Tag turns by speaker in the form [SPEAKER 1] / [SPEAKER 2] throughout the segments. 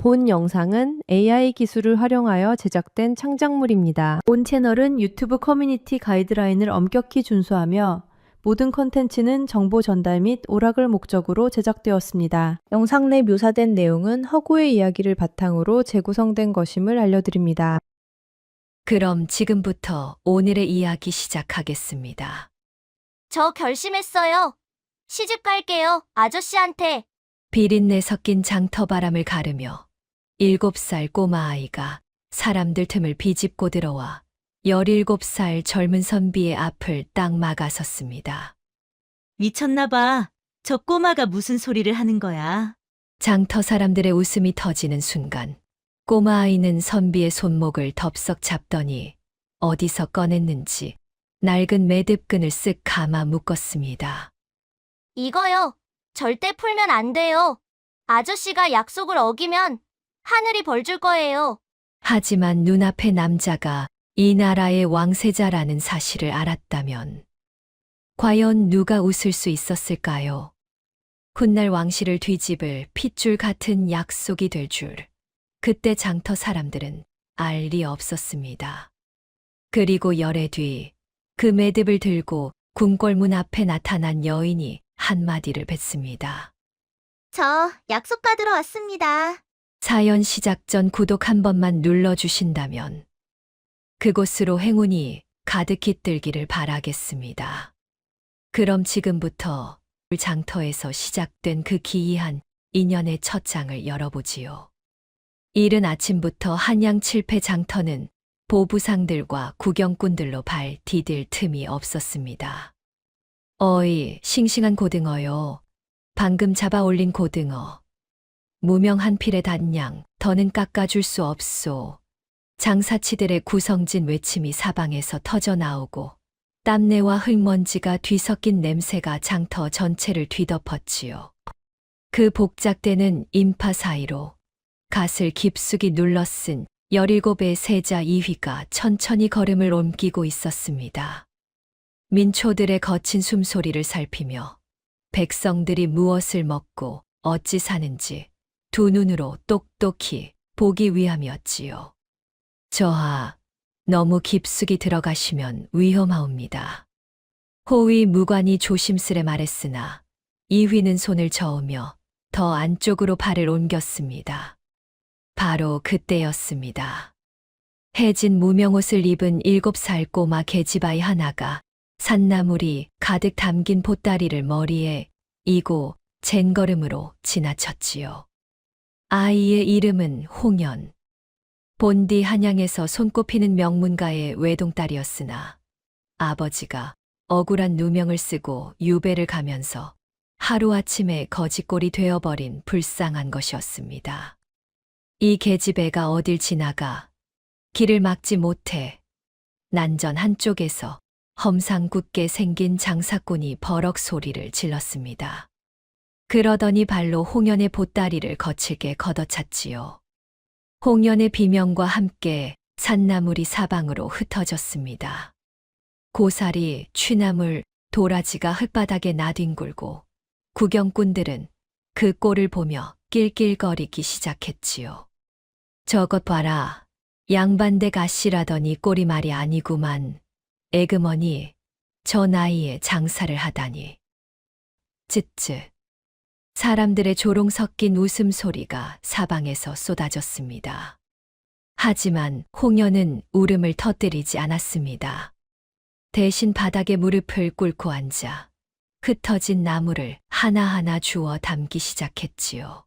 [SPEAKER 1] 본 영상은 AI 기술을 활용하여 제작된 창작물입니다. 본 채널은 유튜브 커뮤니티 가이드라인을 엄격히 준수하며 모든 컨텐츠는 정보 전달 및 오락을 목적으로 제작되었습니다. 영상 내 묘사된 내용은 허구의 이야기를 바탕으로 재구성된 것임을 알려드립니다.
[SPEAKER 2] 그럼 지금부터 오늘의 이야기 시작하겠습니다.
[SPEAKER 3] 저 결심했어요. 시집 갈게요, 아저씨한테.
[SPEAKER 2] 비린내 섞인 장터바람을 가르며 7살 꼬마아이가 사람들 틈을 비집고 들어와 17살 젊은 선비의 앞을 딱 막아섰습니다.
[SPEAKER 4] 미쳤나봐. 저 꼬마가 무슨 소리를 하는 거야.
[SPEAKER 2] 장터 사람들의 웃음이 터지는 순간 꼬마아이는 선비의 손목을 덥석 잡더니 어디서 꺼냈는지 낡은 매듭끈을 쓱 감아 묶었습니다.
[SPEAKER 3] 이거요. 절대 풀면 안 돼요. 아저씨가 약속을 어기면 하늘이 벌 줄 거예요.
[SPEAKER 2] 하지만 눈앞의 남자가 이 나라의 왕세자라는 사실을 알았다면 과연 누가 웃을 수 있었을까요? 훗날 왕실을 뒤집을 핏줄 같은 약속이 될 줄 그때 장터 사람들은 알 리 없었습니다. 그리고 열애 뒤 그 매듭을 들고 궁궐문 앞에 나타난 여인이 한마디를 뱉습니다.
[SPEAKER 3] 저 약속 받으러 왔습니다.
[SPEAKER 2] 사연 시작 전 구독 한 번만 눌러주신다면 그곳으로 행운이 가득히 들기를 바라겠습니다. 그럼 지금부터 장터에서 시작된 그 기이한 인연의 첫 장을 열어보지요. 이른 아침부터 한양 칠패 장터는 보부상들과 구경꾼들로 발 디딜 틈이 없었습니다. 어이, 싱싱한 고등어요. 방금 잡아 올린 고등어. 무명한 필의 단양, 더는 깎아줄 수 없소. 장사치들의 구성진 외침이 사방에서 터져나오고 땀내와 흙먼지가 뒤섞인 냄새가 장터 전체를 뒤덮었지요. 그 복작대는 인파 사이로 갓을 깊숙이 눌러쓴 17의 세자 이휘가 천천히 걸음을 옮기고 있었습니다. 민초들의 거친 숨소리를 살피며 백성들이 무엇을 먹고 어찌 사는지 두 눈으로 똑똑히 보기 위함이었지요. 저하, 너무 깊숙이 들어가시면 위험하옵니다. 호위 무관이 조심스레 말했으나 이휘는 손을 저으며 더 안쪽으로 발을 옮겼습니다. 바로 그때였습니다. 해진 무명옷을 입은 7살 꼬마 계집아이 하나가 산나물이 가득 담긴 보따리를 머리에 이고 젠걸음으로 지나쳤지요. 아이의 이름은 홍연. 본디 한양에서 손꼽히는 명문가의 외동딸이었으나 아버지가 억울한 누명을 쓰고 유배를 가면서 하루아침에 거지꼴이 되어버린 불쌍한 것이었습니다. 이 계집애가 어딜 지나가 길을 막지 못해 난전 한쪽에서 험상궂게 생긴 장사꾼이 버럭 소리를 질렀습니다. 그러더니 발로 홍연의 보따리를 거칠게 걷어찼지요. 홍연의 비명과 함께 산나물이 사방으로 흩어졌습니다. 고사리, 취나물, 도라지가 흙바닥에 나뒹굴고 구경꾼들은 그 꼴을 보며 낄낄거리기 시작했지요. 저것 봐라. 양반댁 아씨라더니 꼴이 말이 아니구만. 에그머니, 저 나이에 장사를 하다니. 쯧쯧. 사람들의 조롱 섞인 웃음소리가 사방에서 쏟아졌습니다. 하지만 홍연은 울음을 터뜨리지 않았습니다. 대신 바닥에 무릎을 꿇고 앉아 흩어진 나무를 하나하나 주워 담기 시작했지요.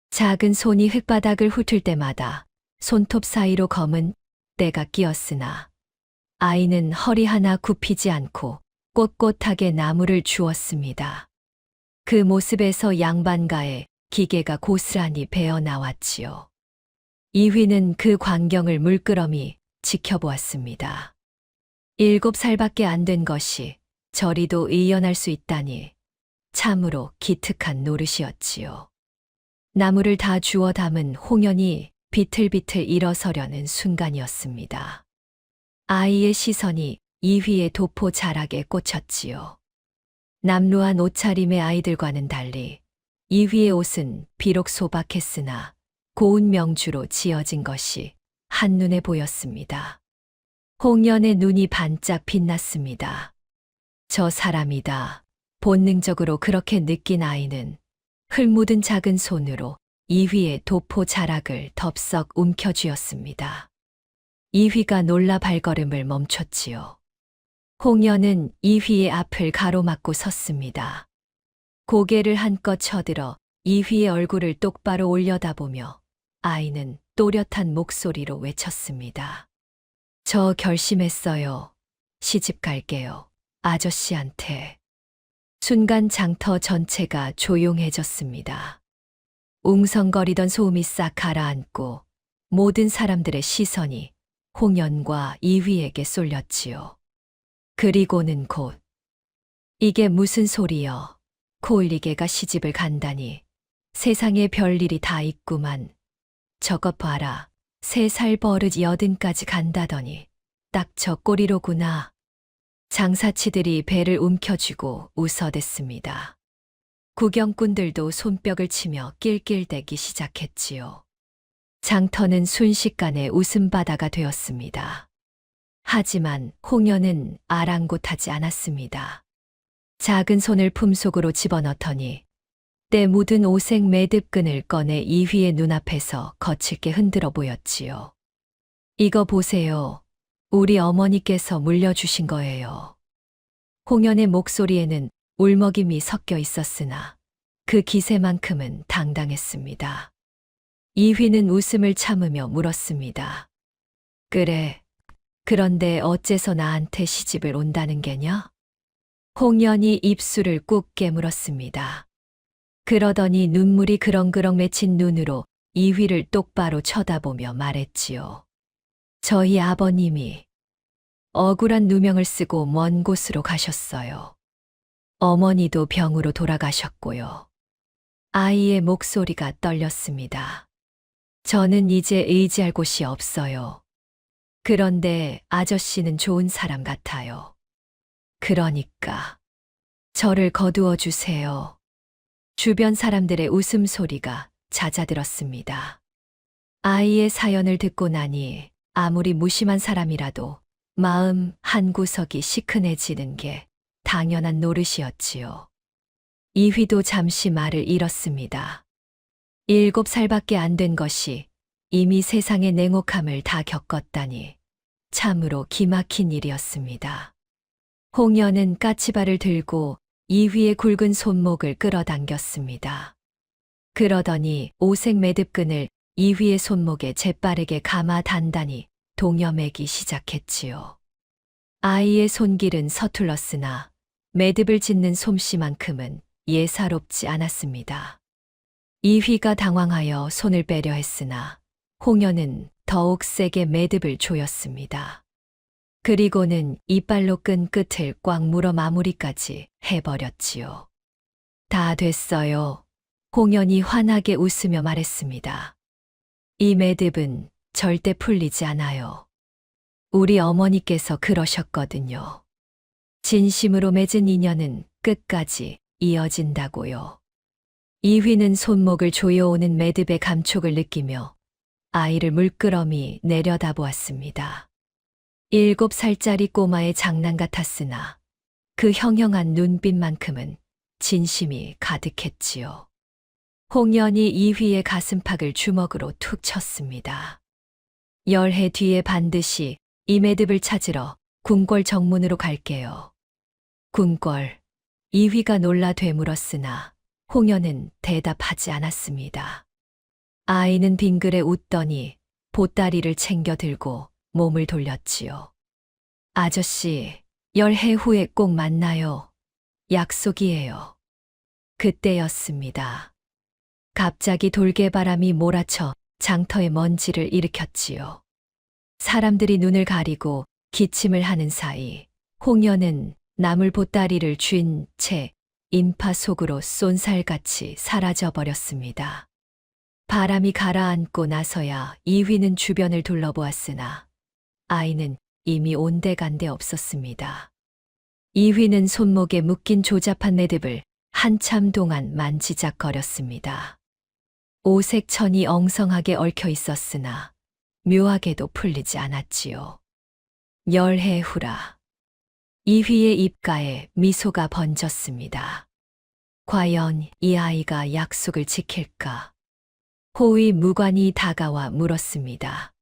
[SPEAKER 2] 작은 손이 흙바닥을 훑을 때마다 손톱 사이로 검은 때가 끼었으나 아이는 허리 하나 굽히지 않고 꼿꼿하게 나무를 주웠습니다. 그 모습에서 양반가의 기계가 고스란히 배어 나왔지요. 이휘는 그 광경을 물끄러미 지켜보았습니다. 7살밖에 안 된 것이 저리도 의연할 수 있다니 참으로 기특한 노릇이었지요. 나무를 다 주워 담은 홍연이 비틀비틀 일어서려는 순간이었습니다. 아이의 시선이 이휘의 도포 자락에 꽂혔지요. 남루한 옷차림의 아이들과는 달리 이휘의 옷은 비록 소박했으나 고운 명주로 지어진 것이 한눈에 보였습니다. 홍연의 눈이 반짝 빛났습니다. 저 사람이다. 본능적으로 그렇게 느낀 아이는 흙 묻은 작은 손으로 이휘의 도포 자락을 덥석 움켜쥐었습니다. 이휘가 놀라 발걸음을 멈췄지요. 홍연은 이휘의 앞을 가로막고 섰습니다. 고개를 한껏 쳐들어 이휘의 얼굴을 똑바로 올려다보며 아이는 또렷한 목소리로 외쳤습니다. 저 결심했어요. 시집 갈게요. 아저씨한테. 순간 장터 전체가 조용해졌습니다. 웅성거리던 소음이 싹 가라앉고 모든 사람들의 시선이 홍연과 이휘에게 쏠렸지요. 그리고는 곧 이게 무슨 소리여. 코을리개가 시집을 간다니. 세상에 별일이 다 있구만. 저것 봐라. 3살 버릇 80까지 간다더니 딱 저 꼴이로구나. 장사치들이 배를 움켜쥐고 웃어댔습니다. 구경꾼들도 손뼉을 치며 낄낄대기 시작했지요. 장터는 순식간에 웃음바다가 되었습니다. 하지만 홍연은 아랑곳하지 않았습니다. 작은 손을 품속으로 집어넣더니 때 묻은 오색 매듭끈을 꺼내 이휘의 눈앞에서 거칠게 흔들어 보였지요. 이거 보세요. 우리 어머니께서 물려주신 거예요. 홍연의 목소리에는 울먹임이 섞여 있었으나 그 기세만큼은 당당했습니다. 이휘는 웃음을 참으며 물었습니다. 그래. 그런데 어째서 나한테 시집을 온다는 게냐? 홍연이 입술을 꾹 깨물었습니다. 그러더니 눈물이 그렁그렁 맺힌 눈으로 이휘를 똑바로 쳐다보며 말했지요. 저희 아버님이 억울한 누명을 쓰고 먼 곳으로 가셨어요. 어머니도 병으로 돌아가셨고요. 아이의 목소리가 떨렸습니다. 저는 이제 의지할 곳이 없어요. 그런데 아저씨는 좋은 사람 같아요. 그러니까 저를 거두어 주세요. 주변 사람들의 웃음소리가 잦아들었습니다. 아이의 사연을 듣고 나니 아무리 무심한 사람이라도 마음 한구석이 시큰해지는 게 당연한 노릇이었지요. 이휘도 잠시 말을 잃었습니다. 7살밖에 안 된 것이 이미 세상의 냉혹함을 다 겪었다니 참으로 기막힌 일이었습니다. 홍연은 까치발을 들고 이휘의 굵은 손목을 끌어당겼습니다. 그러더니 오색 매듭끈을 이휘의 손목에 재빠르게 감아 단단히 동여매기 시작했지요. 아이의 손길은 서툴렀으나 매듭을 짓는 솜씨만큼은 예사롭지 않았습니다. 이휘가 당황하여 손을 빼려 했으나 홍연은 더욱 세게 매듭을 조였습니다. 그리고는 이빨로 끈 끝을 꽉 물어 마무리까지 해버렸지요. 다 됐어요. 홍연이 환하게 웃으며 말했습니다. 이 매듭은 절대 풀리지 않아요. 우리 어머니께서 그러셨거든요. 진심으로 맺은 인연은 끝까지 이어진다고요. 이휘는 손목을 조여오는 매듭의 감촉을 느끼며 아이를 물끄러미 내려다보았습니다. 7살짜리 꼬마의 장난 같았으나 그 형형한 눈빛만큼은 진심이 가득했지요. 홍연이 이휘의 가슴팍을 주먹으로 툭 쳤습니다. 10해 뒤에 반드시 이 매듭을 찾으러 궁궐 정문으로 갈게요. 궁궐. 이휘가 놀라 되물었으나 홍연은 대답하지 않았습니다. 아이는 빙그레 웃더니 보따리를 챙겨 들고 몸을 돌렸지요. 아저씨, 10해 후에 꼭 만나요. 약속이에요. 그때였습니다. 갑자기 돌개바람이 몰아쳐 장터의 먼지를 일으켰지요. 사람들이 눈을 가리고 기침을 하는 사이 홍연은 나물 보따리를 쥔 채 인파 속으로 쏜살같이 사라져버렸습니다. 바람이 가라앉고 나서야 이휘는 주변을 둘러보았으나 아이는 이미 온데간데 없었습니다. 이휘는 손목에 묶인 조잡한 매듭을 한참 동안 만지작거렸습니다. 오색 천이 엉성하게 얽혀 있었으나 묘하게도 풀리지 않았지요. 열해 후라. 이휘의 입가에 미소가 번졌습니다. 과연 이 아이가 약속을 지킬까? 호의 무관이 다가와 물었습니다.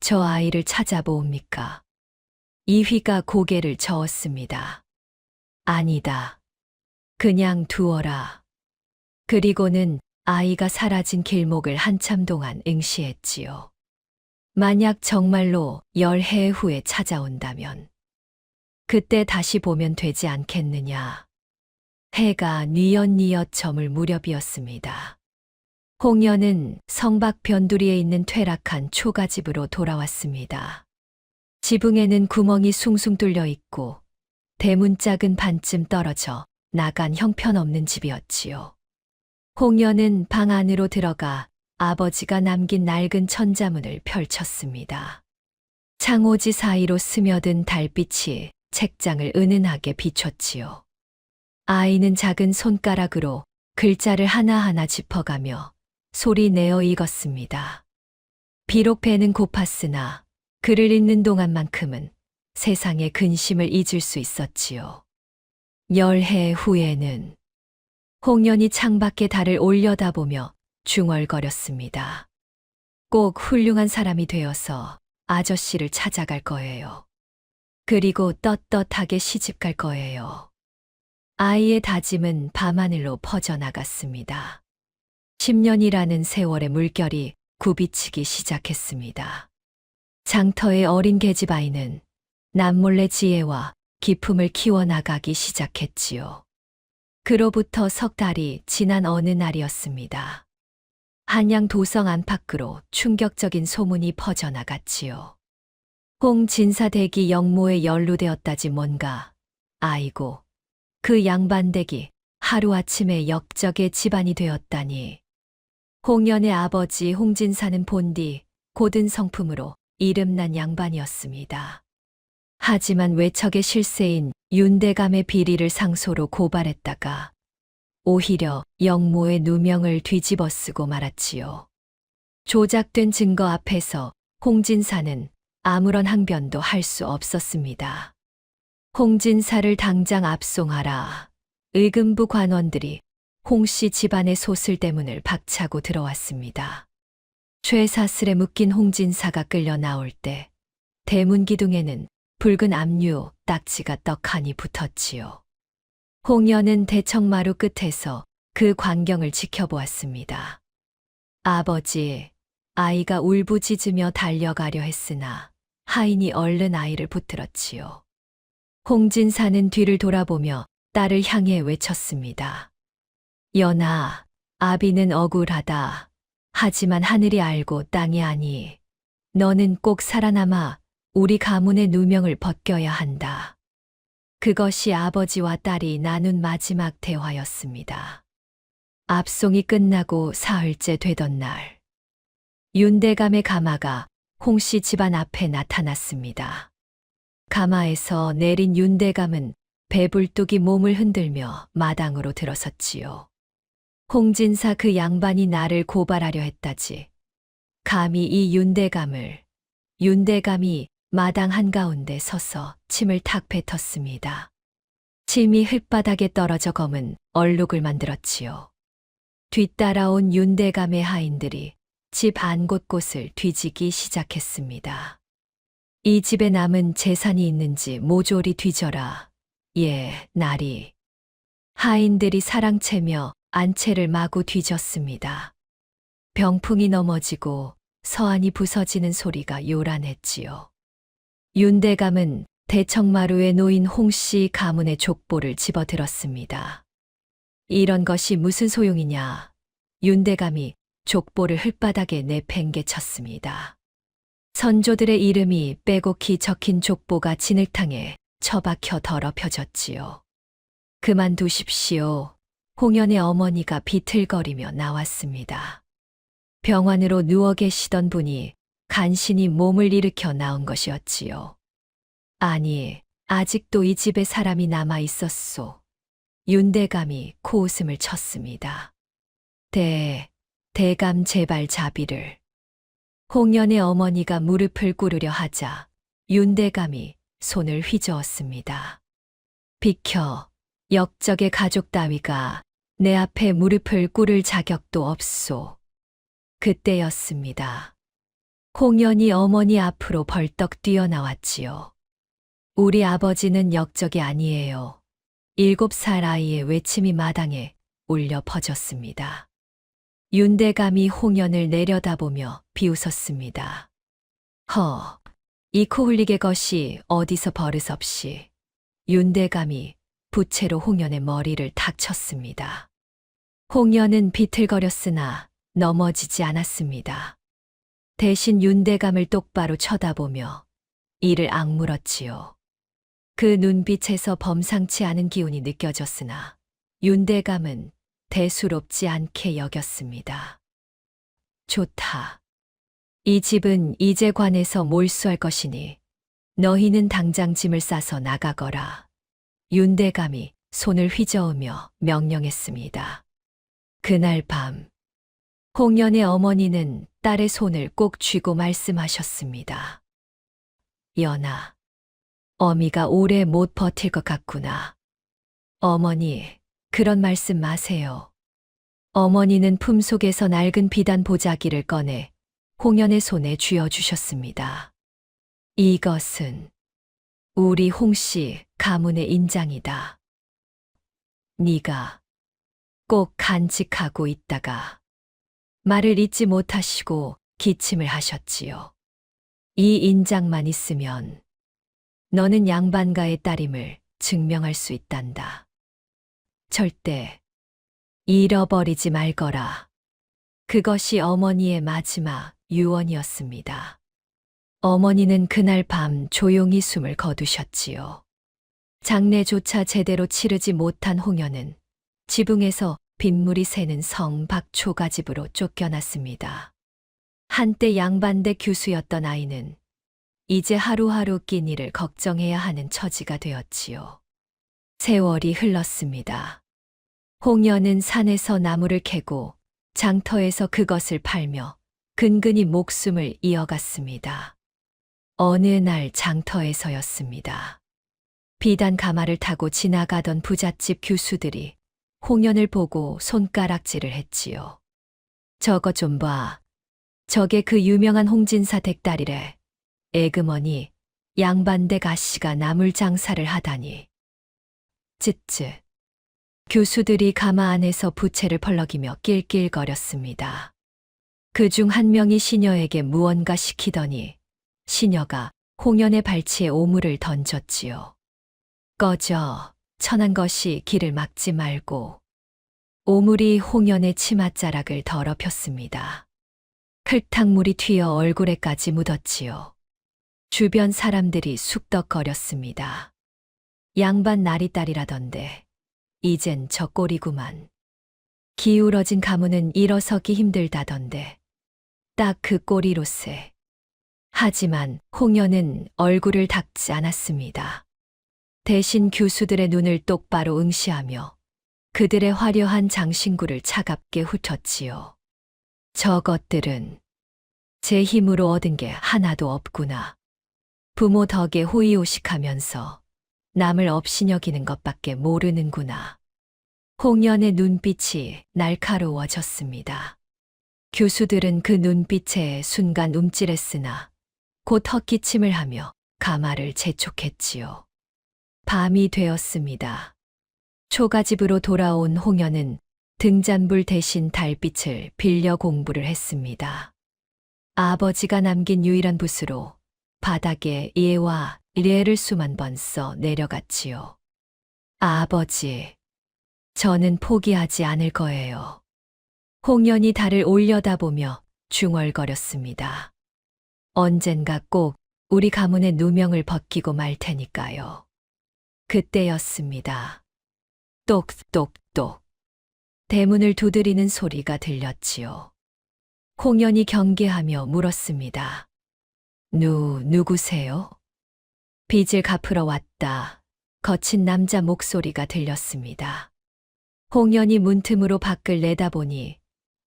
[SPEAKER 2] 저 아이를 찾아보옵니까? 이휘가 고개를 저었습니다. 아니다. 그냥 두어라. 그리고는 아이가 사라진 길목을 한참 동안 응시했지요. 만약 정말로 열해 후에 찾아온다면 그때 다시 보면 되지 않겠느냐. 해가 뉘엿뉘엿 저물 무렵이었습니다. 홍연은 성박 변두리에 있는 퇴락한 초가집으로 돌아왔습니다. 지붕에는 구멍이 숭숭 뚫려 있고 대문짝은 반쯤 떨어져 나간 형편없는 집이었지요. 홍연은 방 안으로 들어가 아버지가 남긴 낡은 천자문을 펼쳤습니다. 창호지 사이로 스며든 달빛이 책장을 은은하게 비췄지요. 아이는 작은 손가락으로 글자를 하나하나 짚어가며 소리 내어 읽었습니다. 비록 배는 고팠으나 글을 읽는 동안만큼은 세상의 근심을 잊을 수 있었지요. 열해 후에는 홍연이 창밖에 달을 올려다보며 중얼거렸습니다. 꼭 훌륭한 사람이 되어서 아저씨를 찾아갈 거예요. 그리고 떳떳하게 시집갈 거예요. 아이의 다짐은 밤하늘로 퍼져나갔습니다. 10년이라는 세월의 물결이 굽이치기 시작했습니다. 장터의 어린 계집아이는 남몰래 지혜와 기품을 키워나가기 시작했지요. 그로부터 석 달이 지난 어느 날이었습니다. 한양 도성 안팎으로 충격적인 소문이 퍼져나갔지요. 홍진사댁이 영모에 연루되었다지 뭔가. 아이고, 그 양반댁이 하루아침에 역적의 집안이 되었다니. 홍연의 아버지 홍진사는 본디 고든 성품으로 이름난 양반이었습니다. 하지만 외척의 실세인 윤대감의 비리를 상소로 고발했다가 오히려 영모의 누명을 뒤집어 쓰고 말았지요. 조작된 증거 앞에서 홍진사는 아무런 항변도 할 수 없었습니다. 홍진사를 당장 압송하라. 의금부 관원들이 홍씨 집안의 소슬대문을 박차고 들어왔습니다. 쇠사슬에 묶인 홍진사가 끌려 나올 때 대문 기둥에는 붉은 압류 딱지가 떡하니 붙었지요. 홍연은 대청마루 끝에서 그 광경을 지켜보았습니다. 아버지, 아이가 울부짖으며 달려가려 했으나 하인이 얼른 아이를 붙들었지요. 홍진사는 뒤를 돌아보며 딸을 향해 외쳤습니다. 연아, 아비는 억울하다. 하지만 하늘이 알고 땅이 아니. 너는 꼭 살아남아 우리 가문의 누명을 벗겨야 한다. 그것이 아버지와 딸이 나눈 마지막 대화였습니다. 압송이 끝나고 사흘째 되던 날, 윤대감의 가마가 홍씨 집안 앞에 나타났습니다. 가마에서 내린 윤대감은 배불뚝이 몸을 흔들며 마당으로 들어섰지요. 홍진사 그 양반이 나를 고발하려 했다지. 감히 이 윤대감이 마당 한가운데 서서 침을 탁 뱉었습니다. 침이 흙바닥에 떨어져 검은 얼룩을 만들었지요. 뒤따라온 윤대감의 하인들이 집 안 곳곳을 뒤지기 시작했습니다. 이 집에 남은 재산이 있는지 모조리 뒤져라. 예, 나리. 하인들이 사랑채며 안채를 마구 뒤졌습니다. 병풍이 넘어지고 서한이 부서지는 소리가 요란했지요. 윤대감은 대청마루에 놓인 홍씨 가문의 족보를 집어들었습니다. 이런 것이 무슨 소용이냐. 윤대감이 족보를 흙바닥에 내팽개쳤습니다. 선조들의 이름이 빼곡히 적힌 족보가 진흙탕에 처박혀 더럽혀졌지요. 그만두십시오. 홍연의 어머니가 비틀거리며 나왔습니다. 병환으로 누워 계시던 분이 간신히 몸을 일으켜 나온 것이었지요. 아니, 아직도 이 집에 사람이 남아 있었소. 윤대감이 코웃음을 쳤습니다. 대감 제발 자비를. 홍연의 어머니가 무릎을 꿇으려 하자 윤대감이 손을 휘저었습니다. 비켜, 역적의 가족 따위가 내 앞에 무릎을 꿇을 자격도 없소. 그때였습니다. 홍연이 어머니 앞으로 벌떡 뛰어나왔지요. 우리 아버지는 역적이 아니에요. 7살 아이의 외침이 마당에 울려 퍼졌습니다. 윤대감이 홍연을 내려다보며 비웃었습니다. 이 코 흘리게 것이 어디서 버릇없이. 윤대감이 부채로 홍연의 머리를 탁 쳤습니다. 홍연은 비틀거렸으나 넘어지지 않았습니다. 대신 윤대감을 똑바로 쳐다보며 이를 악물었지요. 그 눈빛에서 범상치 않은 기운이 느껴졌으나 윤대감은 대수롭지 않게 여겼습니다. 좋다. 이 집은 이제 관에서 몰수할 것이니 너희는 당장 짐을 싸서 나가거라. 윤대감이 손을 휘저으며 명령했습니다. 그날 밤 홍연의 어머니는 딸의 손을 꼭 쥐고 말씀하셨습니다. 연아, 어미가 오래 못 버틸 것 같구나. 어머니, 그런 말씀 마세요. 어머니는 품속에서 낡은 비단 보자기를 꺼내 홍연의 손에 쥐어주셨습니다. 이것은 우리 홍씨 가문의 인장이다. 네가 꼭 간직하고 있다가 말을 잊지 못하시고 기침을 하셨지요. 이 인장만 있으면 너는 양반가의 딸임을 증명할 수 있단다. 절대 잃어버리지 말거라. 그것이 어머니의 마지막 유언이었습니다. 어머니는 그날 밤 조용히 숨을 거두셨지요. 장례조차 제대로 치르지 못한 홍연은 지붕에서 빗물이 새는 성 밖 초가집으로 쫓겨났습니다. 한때 양반대 교수였던 아이는 이제 하루하루 끼니를 걱정해야 하는 처지가 되었지요. 세월이 흘렀습니다. 홍연은 산에서 나무를 캐고 장터에서 그것을 팔며 근근히 목숨을 이어갔습니다. 어느 날 장터에서였습니다. 비단 가마를 타고 지나가던 부잣집 교수들이 홍연을 보고 손가락질을 했지요. 저거 좀 봐. 저게 그 유명한 홍진사 댁딸이래. 에그머니, 양반댁 아씨가 나물 장사를 하다니. 쯧쯧. 교수들이 가마 안에서 부채를 펄럭이며 낄낄거렸습니다. 그중 한 명이 시녀에게 무언가 시키더니 시녀가 홍연의 발치에 오물을 던졌지요. 꺼져, 천한 것이 길을 막지 말고. 오물이 홍연의 치맛자락을 더럽혔습니다. 흙탕물이 튀어 얼굴에까지 묻었지요. 주변 사람들이 쑥덕거렸습니다. 양반 나리딸이라던데 이젠 저 꼴이구만. 기울어진 가문은 일어서기 힘들다던데 딱 그 꼴이로세. 하지만 홍연은 얼굴을 닦지 않았습니다. 대신 교수들의 눈을 똑바로 응시하며 그들의 화려한 장신구를 차갑게 훑었지요. 저것들은 제 힘으로 얻은 게 하나도 없구나. 부모 덕에 호의호식하면서 남을 업신여기는 것밖에 모르는구나. 홍연의 눈빛이 날카로워졌습니다. 교수들은 그 눈빛에 순간 움찔했으나 곧 헛기침을 하며 가마를 재촉했지요. 밤이 되었습니다. 초가집으로 돌아온 홍연은 등잔불 대신 달빛을 빌려 공부를 했습니다. 아버지가 남긴 유일한 붓으로 바닥에 예와 례를 수만 번 써 내려갔지요. 아버지, 저는 포기하지 않을 거예요. 홍연이 달을 올려다보며 중얼거렸습니다. 언젠가 꼭 우리 가문의 누명을 벗기고 말 테니까요. 그때였습니다. 똑똑똑. 대문을 두드리는 소리가 들렸지요. 홍연이 경계하며 물었습니다. 누구세요? 빚을 갚으러 왔다. 거친 남자 목소리가 들렸습니다. 홍연이 문틈으로 밖을 내다보니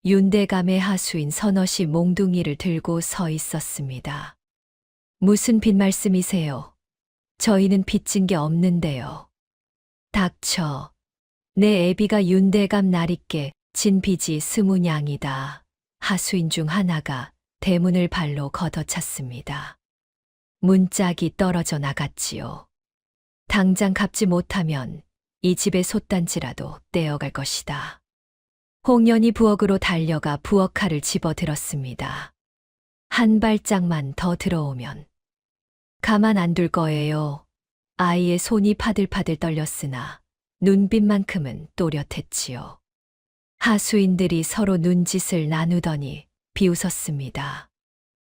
[SPEAKER 2] 윤대감의 하수인 선엇이 몽둥이를 들고 서 있었습니다. 무슨 빚 말씀이세요? 저희는 빚진 게 없는데요. 닥쳐. 내 애비가 윤대감 나리께 진 빚이 20냥이다. 하수인 중 하나가 대문을 발로 걷어찼습니다. 문짝이 떨어져 나갔지요. 당장 갚지 못하면 이 집의 솥단지라도 떼어갈 것이다. 홍련이 부엌으로 달려가 부엌칼을 집어들었습니다. 한 발짝만 더 들어오면 가만 안 둘 거예요. 아이의 손이 파들파들 떨렸으나 눈빛만큼은 또렷했지요. 하수인들이 서로 눈짓을 나누더니 비웃었습니다.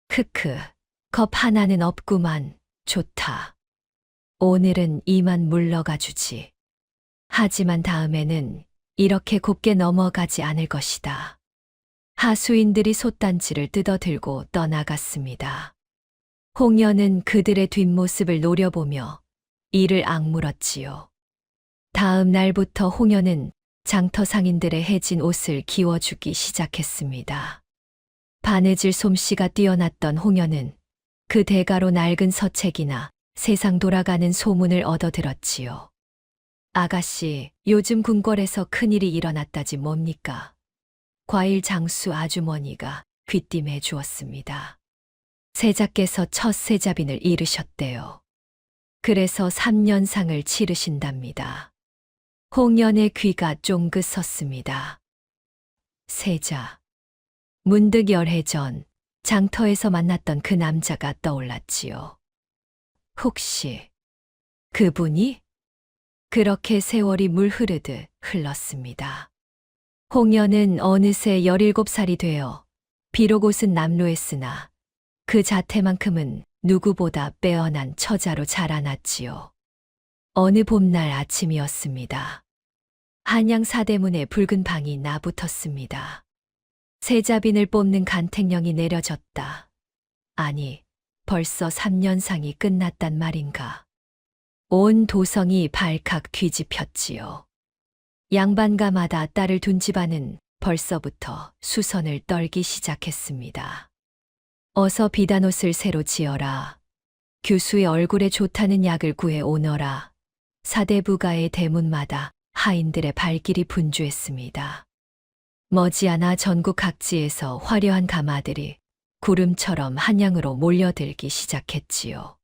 [SPEAKER 2] 크크, 겁 하나는 없구만. 좋다. 오늘은 이만 물러가 주지. 하지만 다음에는 이렇게 곱게 넘어가지 않을 것이다. 하수인들이 솥단지를 뜯어들고 떠나갔습니다. 홍련은 그들의 뒷모습을 노려보며 이를 악물었지요. 다음 날부터 홍련은 장터 상인들의 해진 옷을 기워주기 시작했습니다. 바느질 솜씨가 뛰어났던 홍련은 그 대가로 낡은 서책이나 세상 돌아가는 소문을 얻어들었지요. 아가씨, 요즘 궁궐에서 큰일이 일어났다지 뭡니까? 과일 장수 아주머니가 귀띔해 주었습니다. 세자께서 첫 세자빈을 잃으셨대요. 그래서 3년상을 치르신답니다. 홍련의 귀가 쫑긋 섰습니다. 세자. 문득 열해 전 장터에서 만났던 그 남자가 떠올랐지요. 혹시 그분이? 그렇게 세월이 물 흐르듯 흘렀습니다. 홍련은 어느새 17살이 되어 비록 옷은 남루했으나 그 자태만큼은 누구보다 빼어난 처자로 자라났지요. 어느 봄날 아침이었습니다. 한양 사대문에 붉은 방이 나붙었습니다. 세자빈을 뽑는 간택령이 내려졌다. 아니, 벌써 3년상이 끝났단 말인가. 온 도성이 발칵 뒤집혔지요. 양반가마다 딸을 둔 집안은 벌써부터 수선을 떨기 시작했습니다. 어서 비단옷을 새로 지어라. 교수의 얼굴에 좋다는 약을 구해 오너라. 사대부가의 대문마다 하인들의 발길이 분주했습니다. 머지않아 전국 각지에서 화려한 가마들이 구름처럼 한양으로 몰려들기 시작했지요.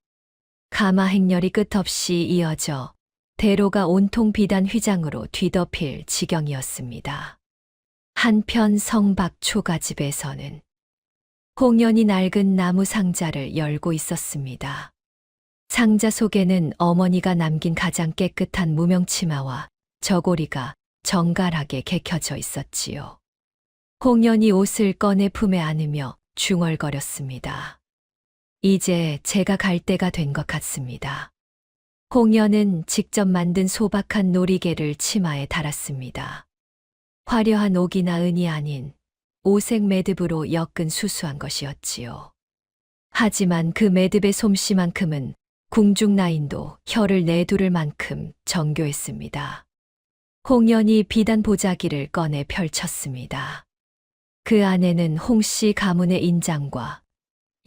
[SPEAKER 2] 가마 행렬이 끝없이 이어져 대로가 온통 비단 휘장으로 뒤덮일 지경이었습니다. 한편 성박 초가집에서는 홍련이 낡은 나무 상자를 열고 있었습니다. 상자 속에는 어머니가 남긴 가장 깨끗한 무명치마와 저고리가 정갈하게 개켜져 있었지요. 홍련이 옷을 꺼내 품에 안으며 중얼거렸습니다. 이제 제가 갈 때가 된 것 같습니다. 홍련은 직접 만든 소박한 놀이개를 치마에 달았습니다. 화려한 옥이나 은이 아닌 오색 매듭으로 엮은 수수한 것이었지요. 하지만 그 매듭의 솜씨만큼은 궁중나인도 혀를 내두를 만큼 정교했습니다. 홍련이 비단 보자기를 꺼내 펼쳤습니다. 그 안에는 홍씨 가문의 인장과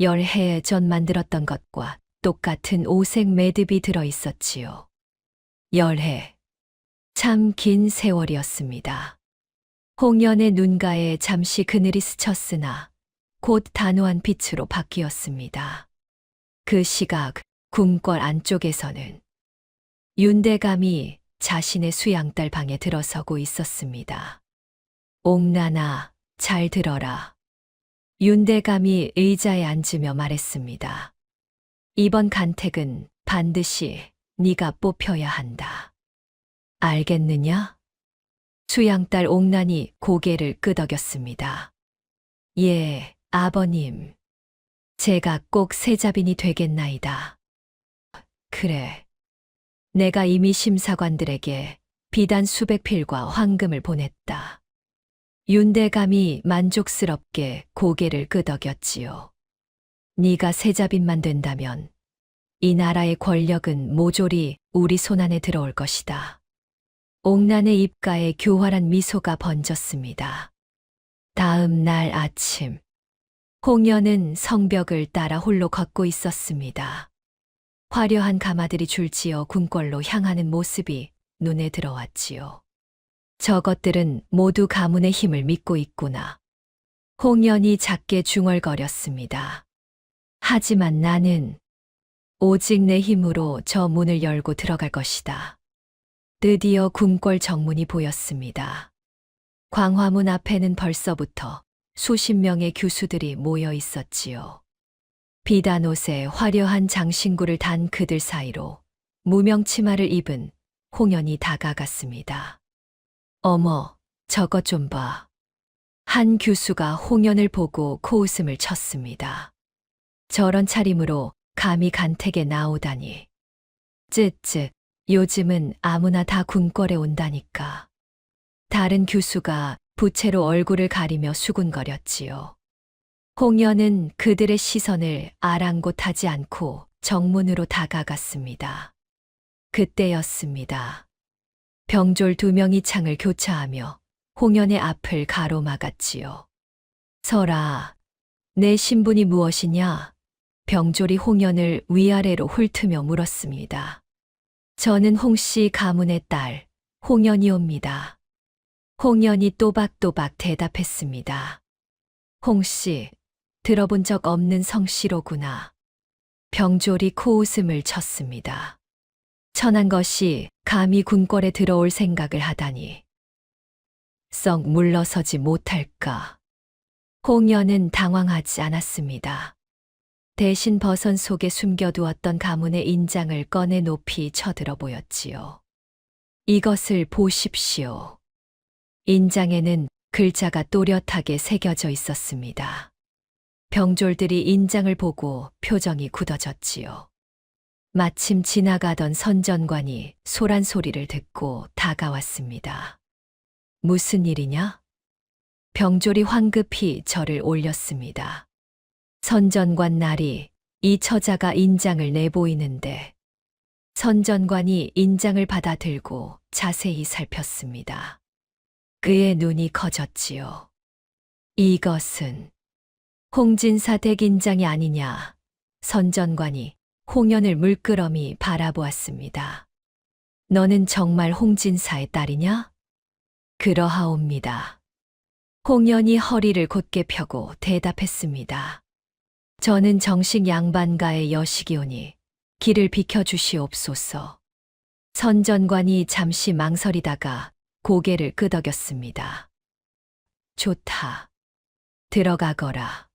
[SPEAKER 2] 10해 전 만들었던 것과 똑같은 오색 매듭이 들어 있었지요. 10해. 참 긴 세월이었습니다. 홍련의 눈가에 잠시 그늘이 스쳤으나 곧 단호한 빛으로 바뀌었습니다. 그 시각 궁궐 안쪽에서는 윤대감이 자신의 수양딸 방에 들어서고 있었습니다. 옥란아, 잘 들어라. 윤대감이 의자에 앉으며 말했습니다. 이번 간택은 반드시 네가 뽑혀야 한다. 알겠느냐? 수양딸 옥란이 고개를 끄덕였습니다. 예, 아버님. 제가 꼭 세자빈이 되겠나이다. 그래. 내가 이미 심사관들에게 비단 수백 필과 황금을 보냈다. 윤대감이 만족스럽게 고개를 끄덕였지요. 네가 세자빈만 된다면 이 나라의 권력은 모조리 우리 손안에 들어올 것이다. 옥란의 입가에 교활한 미소가 번졌습니다. 다음 날 아침, 홍연은 성벽을 따라 홀로 걷고 있었습니다. 화려한 가마들이 줄지어 궁궐로 향하는 모습이 눈에 들어왔지요. 저것들은 모두 가문의 힘을 믿고 있구나. 홍연이 작게 중얼거렸습니다. 하지만 나는 오직 내 힘으로 저 문을 열고 들어갈 것이다. 드디어 궁궐 정문이 보였습니다. 광화문 앞에는 벌써부터 수십 명의 교수들이 모여 있었지요. 비단 옷에 화려한 장신구를 단 그들 사이로 무명 치마를 입은 홍연이 다가갔습니다. 어머, 저것 좀 봐. 한 교수가 홍연을 보고 코웃음을 쳤습니다. 저런 차림으로 감히 간택에 나오다니. 쯧쯧, 요즘은 아무나 다 궁궐에 온다니까. 다른 교수가 부채로 얼굴을 가리며 수군거렸지요. 홍연은 그들의 시선을 아랑곳하지 않고 정문으로 다가갔습니다. 그때였습니다. 병졸 2명이 창을 교차하며 홍연의 앞을 가로막았지요. 설아, 내 신분이 무엇이냐? 병졸이 홍연을 위아래로 훑으며 물었습니다. 저는 홍씨 가문의 딸, 홍연이옵니다. 홍연이 또박또박 대답했습니다. 홍씨, 들어본 적 없는 성씨로구나. 병졸이 코웃음을 쳤습니다. 천한 것이 감히 궁궐에 들어올 생각을 하다니. 썩 물러서지 못할까. 홍연은 당황하지 않았습니다. 대신 버선 속에 숨겨두었던 가문의 인장을 꺼내 높이 쳐들어 보였지요. 이것을 보십시오. 인장에는 글자가 또렷하게 새겨져 있었습니다. 병졸들이 인장을 보고 표정이 굳어졌지요. 마침 지나가던 선전관이 소란 소리를 듣고 다가왔습니다. 무슨 일이냐? 병졸이 황급히 절을 올렸습니다. 선전관 나리, 이 처자가 인장을 내보이는데. 선전관이 인장을 받아 들고 자세히 살폈습니다. 그의 눈이 커졌지요. 이것은 홍진사 댁인장이 아니냐. 선전관이 홍연을 물끄러미 바라보았습니다. 너는 정말 홍진사의 딸이냐? 그러하옵니다. 홍연이 허리를 곧게 펴고 대답했습니다. 저는 정식 양반가의 여식이오니 길을 비켜주시옵소서. 선전관이 잠시 망설이다가 고개를 끄덕였습니다. 좋다. 들어가거라.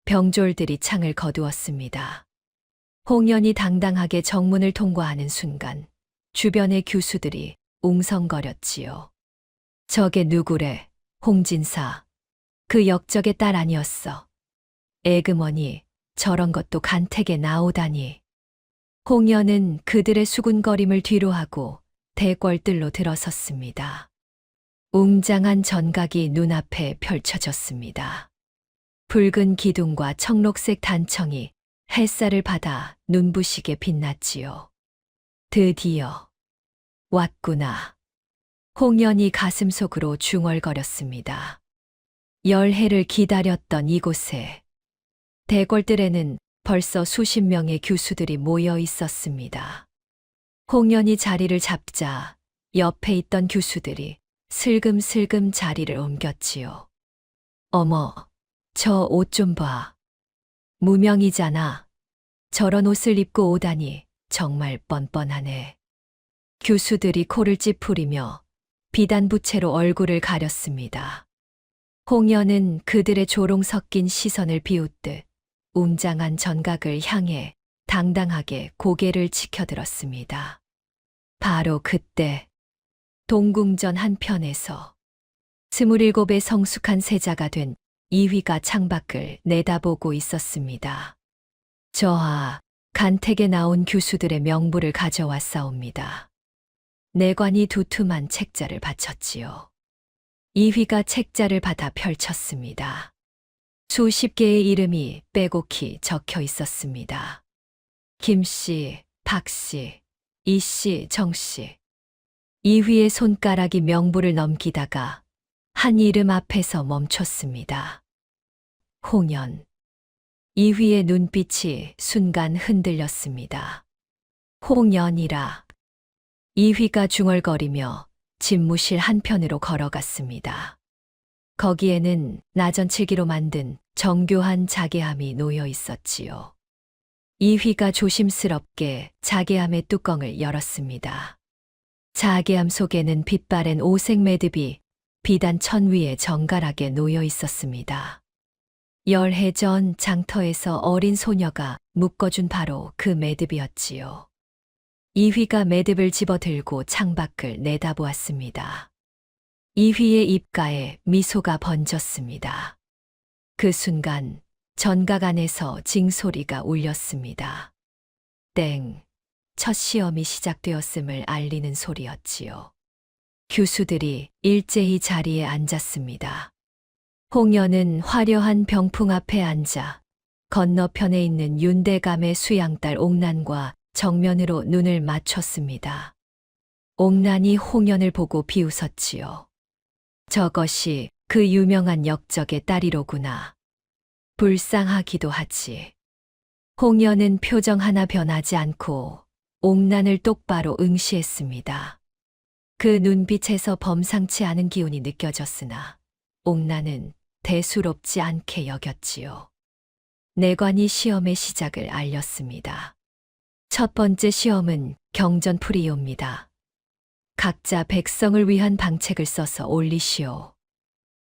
[SPEAKER 2] 병졸들이 창을 거두었습니다. 홍연이 당당하게 정문을 통과하는 순간 주변의 교수들이 웅성거렸지요. 저게 누구래? 홍진사. 그 역적의 딸 아니었어. 에그머니, 저런 것도 간택에 나오다니. 홍연은 그들의 수군거림을 뒤로하고 대궐들로 들어섰습니다. 웅장한 전각이 눈앞에 펼쳐졌습니다. 붉은 기둥과 청록색 단청이 햇살을 받아 눈부시게 빛났지요. 드디어 왔구나. 홍연이 가슴속으로 중얼거렸습니다. 열해를 기다렸던 이곳에 대궐들에는 벌써 수십 명의 교수들이 모여 있었습니다. 홍연이 자리를 잡자 옆에 있던 교수들이 슬금슬금 자리를 옮겼지요. 어머, 저 옷 좀 봐. 무명이잖아. 저런 옷을 입고 오다니 정말 뻔뻔하네. 교수들이 코를 찌푸리며 비단 부채로 얼굴을 가렸습니다. 홍연은 그들의 조롱 섞인 시선을 비웃듯 웅장한 전각을 향해 당당하게 고개를 치켜들었습니다. 바로 그때 동궁전 한편에서 27의 성숙한 세자가 된 이휘가 창밖을 내다보고 있었습니다. 저하, 간택에 나온 교수들의 명부를 가져왔사옵니다. 내관이 두툼한 책자를 바쳤지요. 이휘가 책자를 받아 펼쳤습니다. 수십 개의 이름이 빼곡히 적혀 있었습니다. 김씨, 박씨, 이씨, 정씨. 이휘의 손가락이 명부를 넘기다가 한 이름 앞에서 멈췄습니다. 홍연. 이휘의 눈빛이 순간 흔들렸습니다. 홍연이라. 이휘가 중얼거리며 집무실 한편으로 걸어갔습니다. 거기에는 나전칠기로 만든 정교한 자개함이 놓여 있었지요. 이휘가 조심스럽게 자개함의 뚜껑을 열었습니다. 자개함 속에는 빛바랜 오색 매듭이 비단 천 위에 정갈하게 놓여 있었습니다. 열해 전 장터에서 어린 소녀가 묶어준 바로 그 매듭이었지요. 이휘가 매듭을 집어들고 창밖을 내다보았습니다. 이휘의 입가에 미소가 번졌습니다. 그 순간 전각 안에서 징소리가 울렸습니다. 땡, 첫 시험이 시작되었음을 알리는 소리였지요. 교수들이 일제히 자리에 앉았습니다. 홍연은 화려한 병풍 앞에 앉아 건너편에 있는 윤대감의 수양딸 옥난과 정면으로 눈을 맞췄습니다. 옥난이 홍연을 보고 비웃었지요. 저것이 그 유명한 역적의 딸이로구나. 불쌍하기도 하지. 홍연은 표정 하나 변하지 않고 옥난을 똑바로 응시했습니다. 그 눈빛에서 범상치 않은 기운이 느껴졌으나 옥난은 대수롭지 않게 여겼지요. 내관이 시험의 시작을 알렸습니다. 첫 번째 시험은 경전풀이요입니다. 각자 백성을 위한 방책을 써서 올리시오.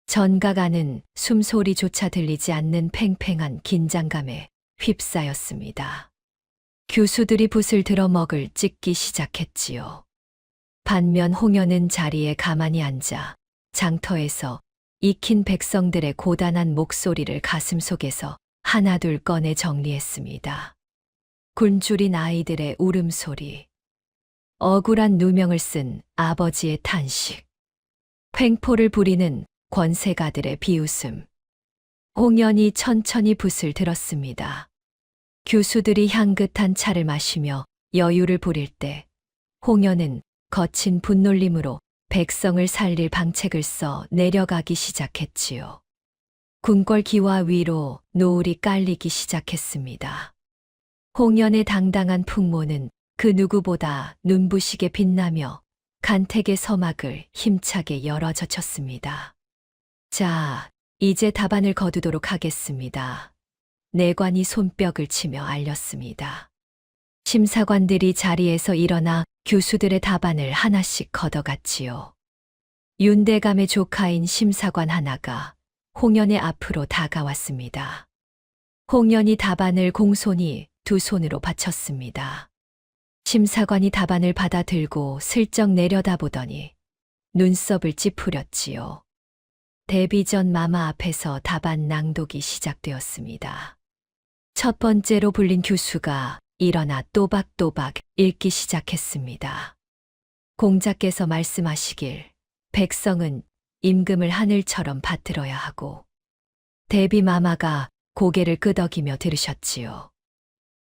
[SPEAKER 2] 전각 안은 숨소리조차 들리지 않는 팽팽한 긴장감에 휩싸였습니다. 교수들이 붓을 들어 먹을 찍기 시작했지요. 반면 홍연은 자리에 가만히 앉아 장터에서 익힌 백성들의 고단한 목소리를 가슴속에서 하나둘 꺼내 정리했습니다. 굶주린 아이들의 울음소리, 억울한 누명을 쓴 아버지의 탄식, 횡포를 부리는 권세가들의 비웃음. 홍연이 천천히 붓을 들었습니다. 교수들이 향긋한 차를 마시며 여유를 부릴 때 홍연은 거친 분놀림으로 백성을 살릴 방책을 써 내려가기 시작했지요. 궁궐 기와 위로 노을이 깔리기 시작했습니다. 홍연의 당당한 풍모는 그 누구보다 눈부시게 빛나며 간택의 서막을 힘차게 열어젖혔습니다. 자, 이제 답안을 거두도록 하겠습니다. 내관이 손뼉을 치며 알렸습니다. 심사관들이 자리에서 일어나 교수들의 답안을 하나씩 걷어갔지요. 윤대감의 조카인 심사관 하나가 홍연의 앞으로 다가왔습니다. 홍연이 답안을 공손히 두 손으로 받쳤습니다. 심사관이 답안을 받아 들고 슬쩍 내려다보더니 눈썹을 찌푸렸지요. 데뷔 전 마마 앞에서 답안 낭독이 시작되었습니다. 첫 번째로 불린 교수가 일어나 또박또박 읽기 시작했습니다. 공자께서 말씀하시길 백성은 임금을 하늘처럼 받들어야 하고, 데뷔 마마가 고개를 끄덕이며 들으셨지요.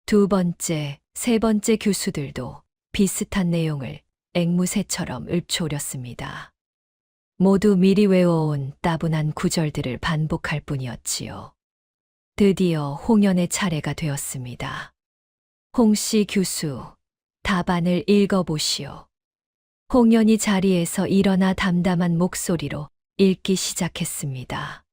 [SPEAKER 2] 두 번째, 세 번째 교수들도 비슷한 내용을 앵무새처럼 읊조렸습니다. 모두 미리 외워온 따분한 구절들을 반복할 뿐이었지요. 드디어 홍연의 차례가 되었습니다. 홍씨 교수, 답안을 읽어보시오. 홍연이 자리에서 일어나 담담한 목소리로 읽기 시작했습니다.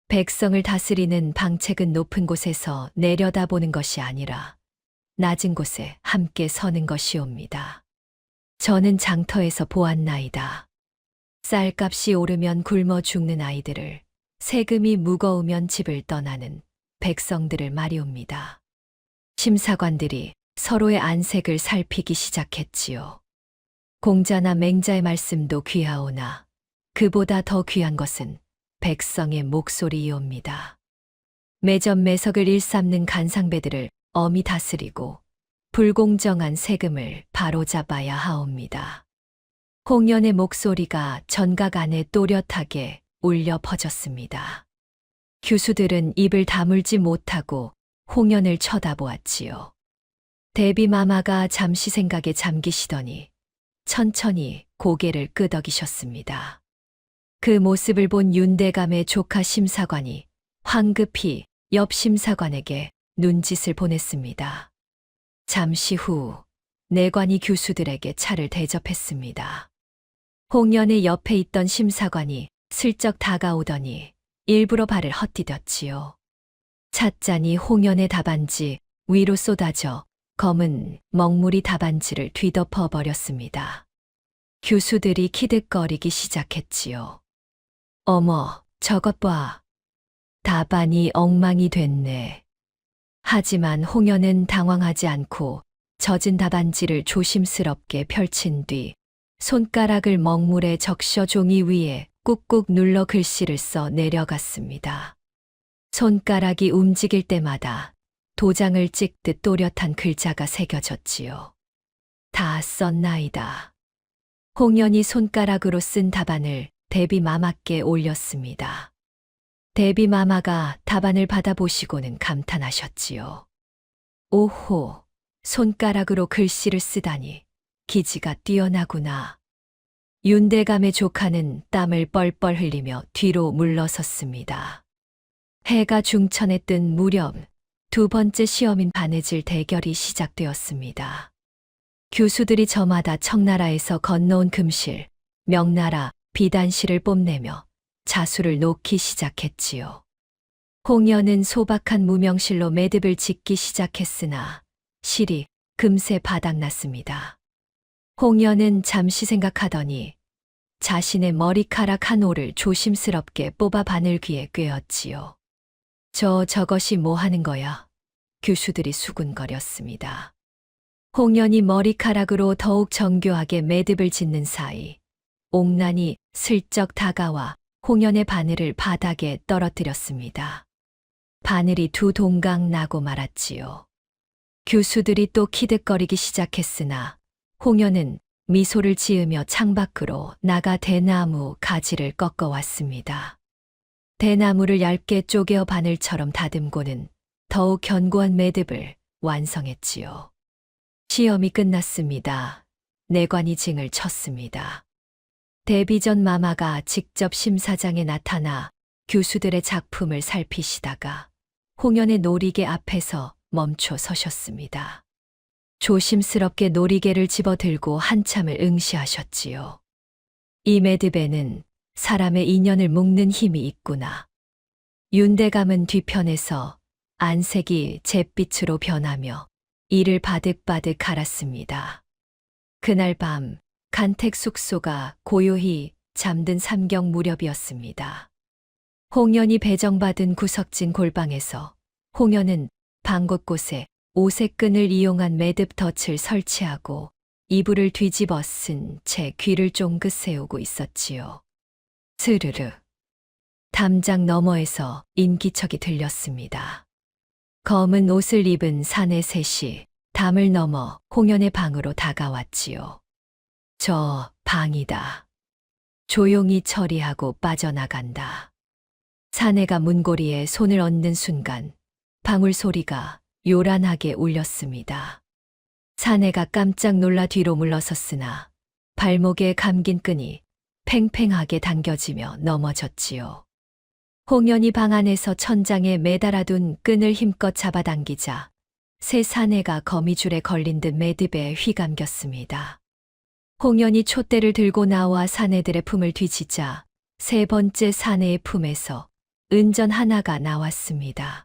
[SPEAKER 2] 백성을 다스리는 방책은 높은 곳에서 내려다보는 것이 아니라 낮은 곳에 함께 서는 것이옵니다. 저는 장터에서 보았나이다. 쌀값이 오르면 굶어 죽는 아이들을, 세금이 무거우면 집을 떠나는 백성들을 말이옵니다. 심사관들이 서로의 안색을 살피기 시작했지요. 공자나 맹자의 말씀도 귀하오나 그보다 더 귀한 것은 백성의 목소리이옵니다. 매점매석을 일삼는 간상배들을 엄히 다스리고 불공정한 세금을 바로잡아야 하옵니다. 홍연의 목소리가 전각 안에 또렷하게 울려 퍼졌습니다. 교수들은 입을 다물지 못하고 홍연을 쳐다보았지요. 데뷔 마마가 잠시 생각에 잠기시더니 천천히 고개를 끄덕이셨습니다. 그 모습을 본 윤대감의 조카 심사관이 황급히 옆 심사관에게 눈짓을 보냈습니다. 잠시 후 내관이 교수들에게 차를 대접했습니다. 홍연의 옆에 있던 심사관이 슬쩍 다가오더니 일부러 발을 헛디뎠지요. 찻잔이 홍연의 답안지 위로 쏟아져 검은 먹물이 답안지를 뒤덮어 버렸습니다. 교수들이 키득거리기 시작했지요. 어머, 저것 봐. 답안이 엉망이 됐네. 하지만 홍연은 당황하지 않고 젖은 답안지를 조심스럽게 펼친 뒤 손가락을 먹물에 적셔 종이 위에 꾹꾹 눌러 글씨를 써 내려갔습니다. 손가락이 움직일 때마다 도장을 찍듯 또렷한 글자가 새겨졌지요. 다 썼나이다. 홍연이 손가락으로 쓴 답안을 대비마마께 올렸습니다. 대비마마가 답안을 받아보시고는 감탄하셨지요. 오호, 손가락으로 글씨를 쓰다니 기지가 뛰어나구나. 윤대감의 조카는 땀을 뻘뻘 흘리며 뒤로 물러섰습니다. 해가 중천에 뜬 무렵 두 번째 시험인 바느질 대결이 시작되었습니다. 교수들이 저마다 청나라에서 건너온 금실, 명나라, 비단실을 뽐내며 자수를 놓기 시작했지요. 홍연은 소박한 무명실로 매듭을 짓기 시작했으나 실이 금세 바닥났습니다. 홍연은 잠시 생각하더니 자신의 머리카락 한 올을 조심스럽게 뽑아 바늘 귀에 꿰었지요. 저것이 뭐 하는 거야? 교수들이 수군거렸습니다. 홍연이 머리카락으로 더욱 정교하게 매듭을 짓는 사이 옥란이 슬쩍 다가와 홍연의 바늘을 바닥에 떨어뜨렸습니다. 바늘이 두 동강 나고 말았지요. 교수들이 또 키득거리기 시작했으나 홍연은 미소를 지으며 창밖으로 나가 대나무 가지를 꺾어왔습니다. 대나무를 얇게 쪼개어 바늘처럼 다듬고는 더욱 견고한 매듭을 완성했지요. 시험이 끝났습니다. 내관이 징을 쳤습니다. 데뷔전 마마가 직접 심사장에 나타나 교수들의 작품을 살피시다가 홍연의 놀이개 앞에서 멈춰 서셨습니다. 조심스럽게 놀이개를 집어들고 한참을 응시하셨지요. 이 매듭에는 사람의 인연을 묶는 힘이 있구나. 윤대감은 뒤편에서 안색이 잿빛으로 변하며 이를 바득바득 갈았습니다. 그날 밤 간택 숙소가 고요히 잠든 삼경 무렵이었습니다. 홍연이 배정받은 구석진 골방에서 홍연은 방 곳곳에 오색끈을 이용한 매듭 덫을 설치하고 이불을 뒤집어 쓴 채 귀를 쫑긋 세우고 있었지요. 스르르. 담장 너머에서 인기척이 들렸습니다. 검은 옷을 입은 사내 셋이 담을 넘어 홍연의 방으로 다가왔지요. 저 방이다. 조용히 처리하고 빠져나간다. 사내가 문고리에 손을 얹는 순간 방울 소리가 요란하게 울렸습니다. 사내가 깜짝 놀라 뒤로 물러섰으나 발목에 감긴 끈이 팽팽하게 당겨지며 넘어졌지요. 홍연이 방 안에서 천장에 매달아둔 끈을 힘껏 잡아당기자 새 사내가 거미줄에 걸린 듯 매듭에 휘감겼습니다. 홍연이 촛대를 들고 나와 사내들의 품을 뒤지자 세 번째 사내의 품에서 은전 하나가 나왔습니다.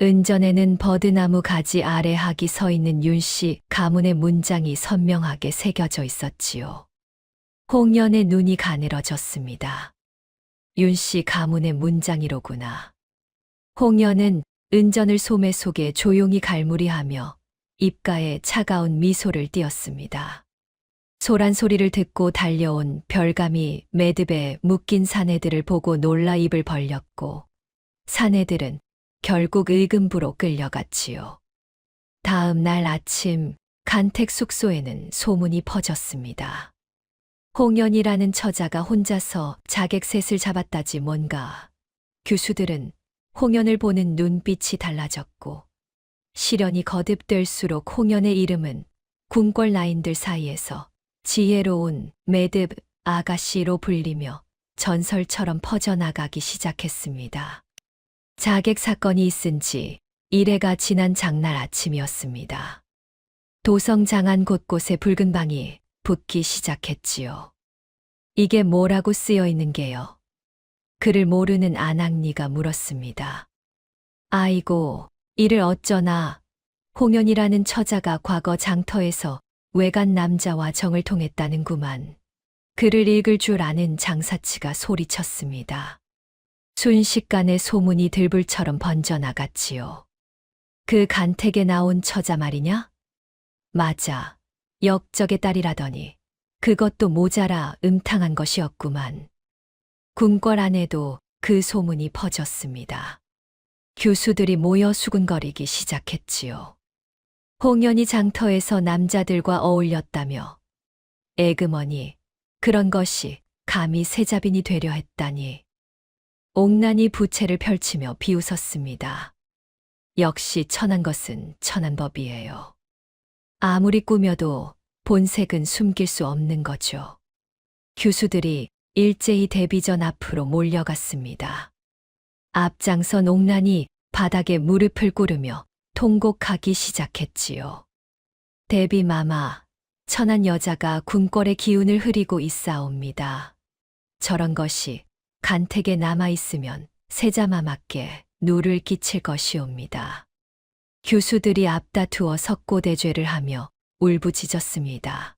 [SPEAKER 2] 은전에는 버드나무 가지 아래 학이 서 있는 윤씨 가문의 문장이 선명하게 새겨져 있었지요. 홍연의 눈이 가늘어졌습니다. 윤씨 가문의 문장이로구나. 홍연은 은전을 소매 속에 조용히 갈무리하며 입가에 차가운 미소를 띄었습니다. 소란 소리를 듣고 달려온 별감이 매듭에 묶인 사내들을 보고 놀라 입을 벌렸고 사내들은 결국 의금부로 끌려갔지요. 다음 날 아침 간택 숙소에는 소문이 퍼졌습니다. 홍연이라는 처자가 혼자서 자객 셋을 잡았다지 뭔가. 교수들은 홍연을 보는 눈빛이 달라졌고 시련이 거듭될수록 홍연의 이름은 궁궐 라인들 사이에서 지혜로운 매듭 아가씨로 불리며 전설처럼 퍼져나가기 시작했습니다. 자객 사건이 있은 지 1회가 지난 장날 아침이었습니다. 도성 장안 곳곳에 붉은 방이 붙기 시작했지요. 이게 뭐라고 쓰여 있는 게요? 그를 모르는 안학리가 물었습니다. 아이고, 이를 어쩌나. 홍연이라는 처자가 과거 장터에서 외간 남자와 정을 통했다는구만. 글을 읽을 줄 아는 장사치가 소리쳤습니다. 순식간에 소문이 들불처럼 번져나갔지요. 그 간택에 나온 처자 말이냐? 맞아. 역적의 딸이라더니 그것도 모자라 음탕한 것이었구만. 궁궐 안에도 그 소문이 퍼졌습니다. 교수들이 모여 수군거리기 시작했지요. 홍연이 장터에서 남자들과 어울렸다며 에그머니 그런 것이 감히 세자빈이 되려 했다니. 옥난이 부채를 펼치며 비웃었습니다. 역시 천한 것은 천한 법이에요. 아무리 꾸며도 본색은 숨길 수 없는 거죠. 교수들이 일제히 데뷔전 앞으로 몰려갔습니다. 앞장선 옥난이 바닥에 무릎을 꿇으며 통곡하기 시작했지요. 데뷔마마, 천한 여자가 궁궐의 기운을 흐리고 있사옵니다. 저런 것이 간택에 남아있으면 세자마마께 누를 끼칠 것이옵니다. 교수들이 앞다투어 석고대죄를 하며 울부짖었습니다.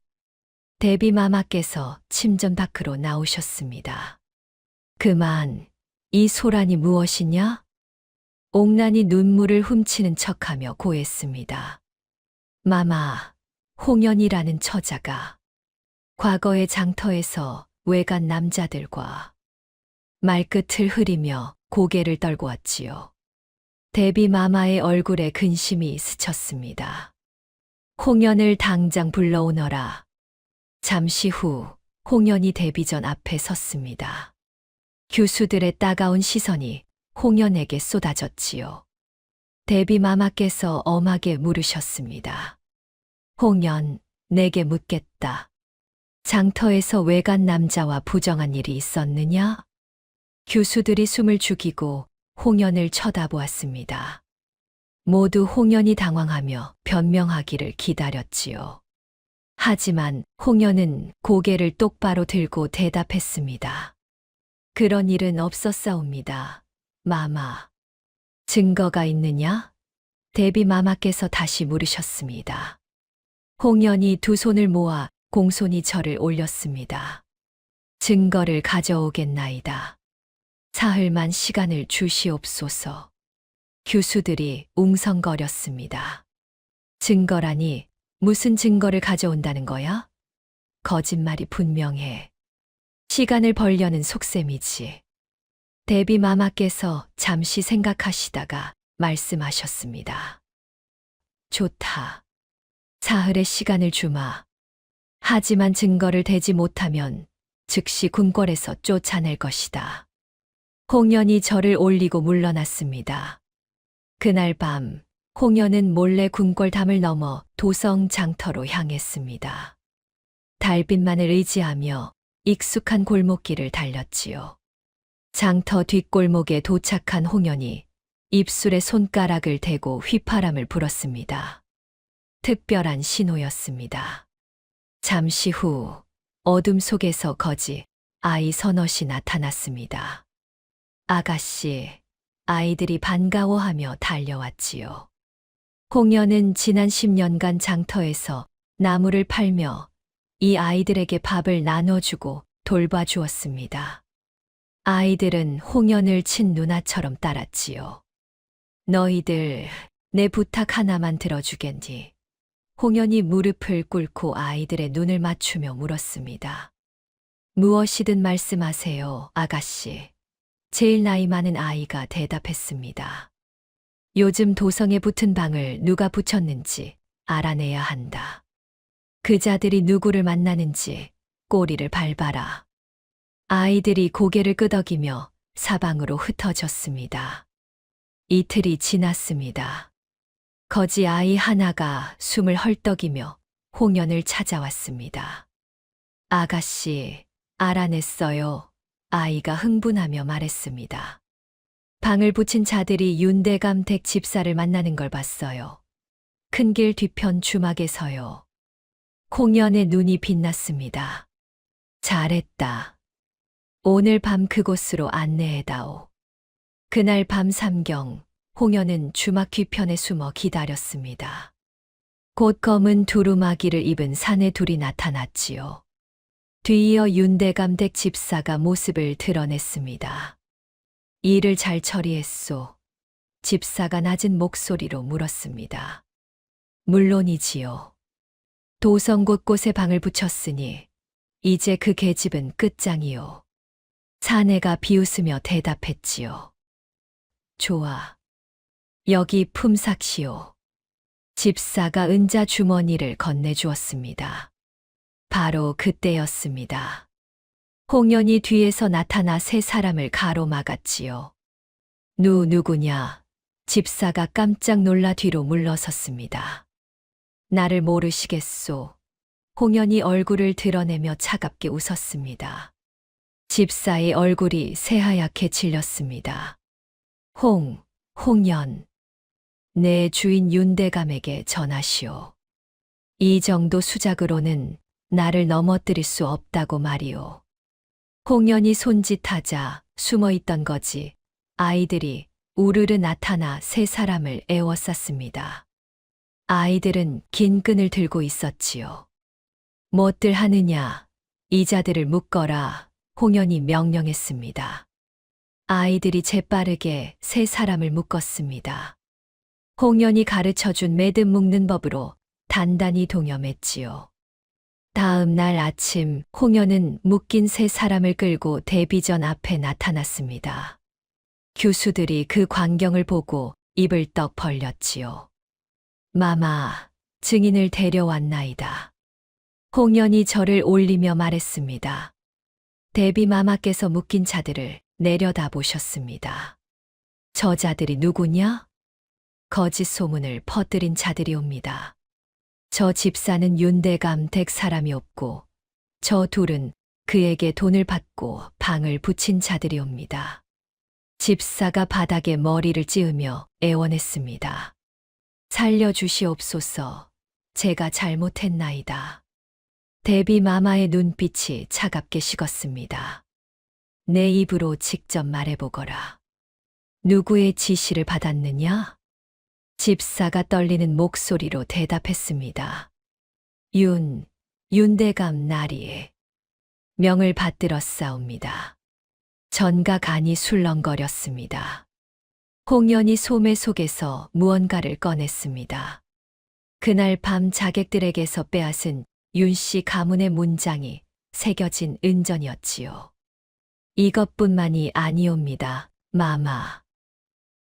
[SPEAKER 2] 데뷔마마께서 침전 밖으로 나오셨습니다. 그만, 이 소란이 무엇이냐? 옥난이 눈물을 훔치는 척하며 고했습니다. 마마, 홍연이라는 처자가 과거의 장터에서 외간 남자들과 말끝을 흐리며 고개를 떨고 왔지요. 데뷔마마의 얼굴에 근심이 스쳤습니다. 홍연을 당장 불러오너라. 잠시 후 홍연이 데뷔전 앞에 섰습니다. 교수들의 따가운 시선이 홍연에게 쏟아졌지요. 데뷔마마께서 엄하게 물으셨습니다. 홍연, 내게 묻겠다. 장터에서 외간 남자와 부정한 일이 있었느냐? 교수들이 숨을 죽이고 홍연을 쳐다보았습니다. 모두 홍연이 당황하며 변명하기를 기다렸지요. 하지만 홍연은 고개를 똑바로 들고 대답했습니다. 그런 일은 없었사옵니다. 마마. 증거가 있느냐? 데뷔마마께서 다시 물으셨습니다. 홍연이 두 손을 모아 공손히 절을 올렸습니다. 증거를 가져오겠나이다. 사흘만 시간을 주시옵소서. 교수들이 웅성거렸습니다. 증거라니 무슨 증거를 가져온다는 거야? 거짓말이 분명해. 시간을 벌려는 속셈이지. 데뷔마마께서 잠시 생각하시다가 말씀하셨습니다. 좋다. 사흘의 시간을 주마. 하지만 증거를 대지 못하면 즉시 궁궐에서 쫓아낼 것이다. 홍연이 절을 올리고 물러났습니다. 그날 밤 홍연은 몰래 궁궐 담을 넘어 도성 장터로 향했습니다. 달빛만을 의지하며 익숙한 골목길을 달렸지요. 장터 뒷골목에 도착한 홍연이 입술에 손가락을 대고 휘파람을 불었습니다. 특별한 신호였습니다. 잠시 후 어둠 속에서 거지 아이 서넛이 나타났습니다. 아가씨, 아이들이 반가워하며 달려왔지요. 홍연은 지난 10년간 장터에서 나무를 팔며 이 아이들에게 밥을 나눠주고 돌봐주었습니다. 아이들은 홍연을 친 누나처럼 따랐지요. 너희들 내 부탁 하나만 들어주겠니? 홍연이 무릎을 꿇고 아이들의 눈을 맞추며 물었습니다. 무엇이든 말씀하세요, 아가씨. 제일 나이 많은 아이가 대답했습니다. 요즘 도성에 붙은 방을 누가 붙였는지 알아내야 한다. 그자들이 누구를 만나는지 꼬리를 밟아라. 아이들이 고개를 끄덕이며 사방으로 흩어졌습니다. 이틀이 지났습니다. 거지 아이 하나가 숨을 헐떡이며 홍연을 찾아왔습니다. 아가씨, 알아냈어요. 아이가 흥분하며 말했습니다. 방을 붙인 자들이 윤대감 댁 집사를 만나는 걸 봤어요. 큰 길 뒤편 주막에서요. 홍연의 눈이 빛났습니다. 잘했다. 오늘 밤 그곳으로 안내해다오. 그날 밤 삼경, 홍연은 주막 뒤편에 숨어 기다렸습니다. 곧 검은 두루마기를 입은 사내 둘이 나타났지요. 뒤이어 윤대감 댁 집사가 모습을 드러냈습니다. 일을 잘 처리했소. 집사가 낮은 목소리로 물었습니다. 물론이지요. 도성 곳곳에 방을 붙였으니 이제 그 계집은 끝장이요. 사내가 비웃으며 대답했지요. 좋아. 여기 품삯이요. 집사가 은자 주머니를 건네주었습니다. 바로 그때였습니다. 홍연이 뒤에서 나타나 세 사람을 가로막았지요. 누구냐? 집사가 깜짝 놀라 뒤로 물러섰습니다. 나를 모르시겠소. 홍연이 얼굴을 드러내며 차갑게 웃었습니다. 집사의 얼굴이 새하얗게 질렸습니다. 홍연. 내 주인 윤대감에게 전하시오. 이 정도 수작으로는 나를 넘어뜨릴 수 없다고 말이오. 홍연이 손짓하자 숨어있던 거지. 아이들이 우르르 나타나 세 사람을 에워쌌습니다. 아이들은 긴 끈을 들고 있었지요. 뭣들 하느냐, 이자들을 묶어라. 홍연이 명령했습니다. 아이들이 재빠르게 세 사람을 묶었습니다. 홍연이 가르쳐준 매듭 묶는 법으로 단단히 동염했지요. 다음 날 아침 홍연은 묶인 세 사람을 끌고 대비전 앞에 나타났습니다. 교수들이 그 광경을 보고 입을 떡 벌렸지요. 마마, 증인을 데려왔나이다. 홍연이 절을 올리며 말했습니다. 대비 마마께서 묶인 자들을 내려다 보셨습니다. 저 자들이 누구냐? 거짓 소문을 퍼뜨린 자들이옵니다. 저 집사는 윤대감 댁 사람이 없고 저 둘은 그에게 돈을 받고 방을 붙인 자들이옵니다. 집사가 바닥에 머리를 찌으며 애원했습니다. 살려주시옵소서. 제가 잘못했나이다. 대비 마마의 눈빛이 차갑게 식었습니다. 내 입으로 직접 말해보거라. 누구의 지시를 받았느냐? 집사가 떨리는 목소리로 대답했습니다. 윤대감 나리에 명을 받들었사옵니다. 전가 간이 술렁거렸습니다. 홍연이 소매 속에서 무언가를 꺼냈습니다. 그날 밤 자객들에게서 빼앗은 윤씨 가문의 문장이 새겨진 은전이었지요. 이것뿐만이 아니옵니다, 마마.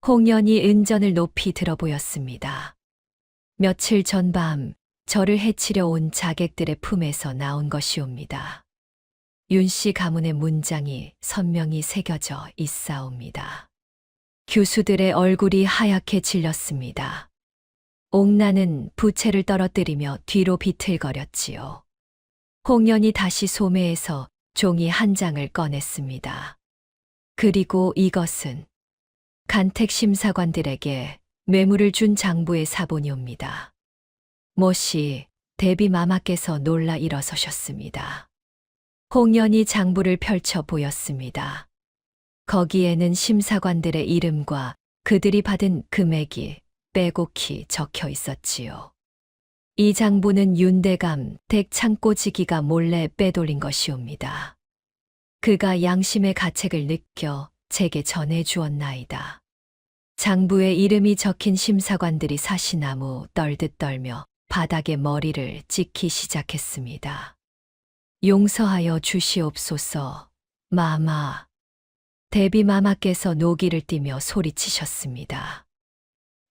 [SPEAKER 2] 홍연이 은전을 높이 들어 보였습니다. 며칠 전 밤 저를 해치려 온 자객들의 품에서 나온 것이옵니다. 윤씨 가문의 문장이 선명히 새겨져 있사옵니다. 교수들의 얼굴이 하얗게 질렸습니다. 옥나는 부채를 떨어뜨리며 뒤로 비틀거렸지요. 홍연이 다시 소매에서 종이 한 장을 꺼냈습니다. 그리고 이것은 간택 심사관들에게 뇌물을 준 장부의 사본이옵니다. 모시 대비 마마께서 놀라 일어서셨습니다. 홍연이 장부를 펼쳐 보였습니다. 거기에는 심사관들의 이름과 그들이 받은 금액이 빼곡히 적혀 있었지요. 이 장부는 윤대감 댁 창고지기가 몰래 빼돌린 것이옵니다. 그가 양심의 가책을 느껴 제게 전해 주었나이다. 장부에 이름이 적힌 심사관들이 사시나무 떨듯 떨며 바닥에 머리를 찍기 시작했습니다. 용서하여 주시옵소서, 마마. 대비 마마께서 노기를 띠며 소리치셨습니다.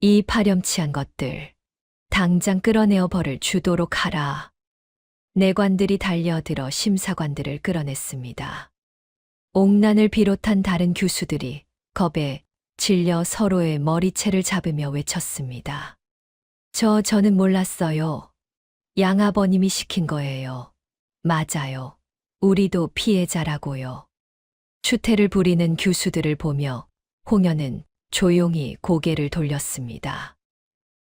[SPEAKER 2] 이 파렴치한 것들, 당장 끌어내어 벌을 주도록 하라. 내관들이 달려들어 심사관들을 끌어냈습니다. 옥난을 비롯한 다른 교수들이 겁에 질려 서로의 머리채를 잡으며 외쳤습니다. 저는 몰랐어요. 양아버님이 시킨 거예요. 맞아요. 우리도 피해자라고요. 추태를 부리는 교수들을 보며 홍연은 조용히 고개를 돌렸습니다.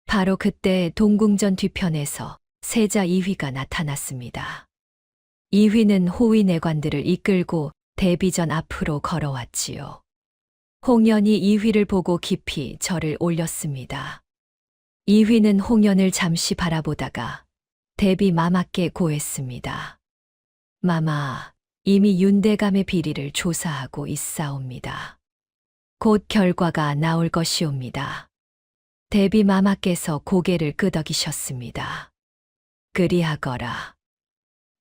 [SPEAKER 2] 바로 그때 동궁전 뒤편에서 세자 이휘가 나타났습니다. 이휘는 호위 내관들을 이끌고 대비전 앞으로 걸어왔지요. 홍연이 이휘를 보고 깊이 절을 올렸습니다. 이휘는 홍연을 잠시 바라보다가 대비 마마께 고했습니다. 마마, 이미 윤대감의 비리를 조사하고 있사옵니다. 곧 결과가 나올 것이옵니다. 대비 마마께서 고개를 끄덕이셨습니다. 그리하거라.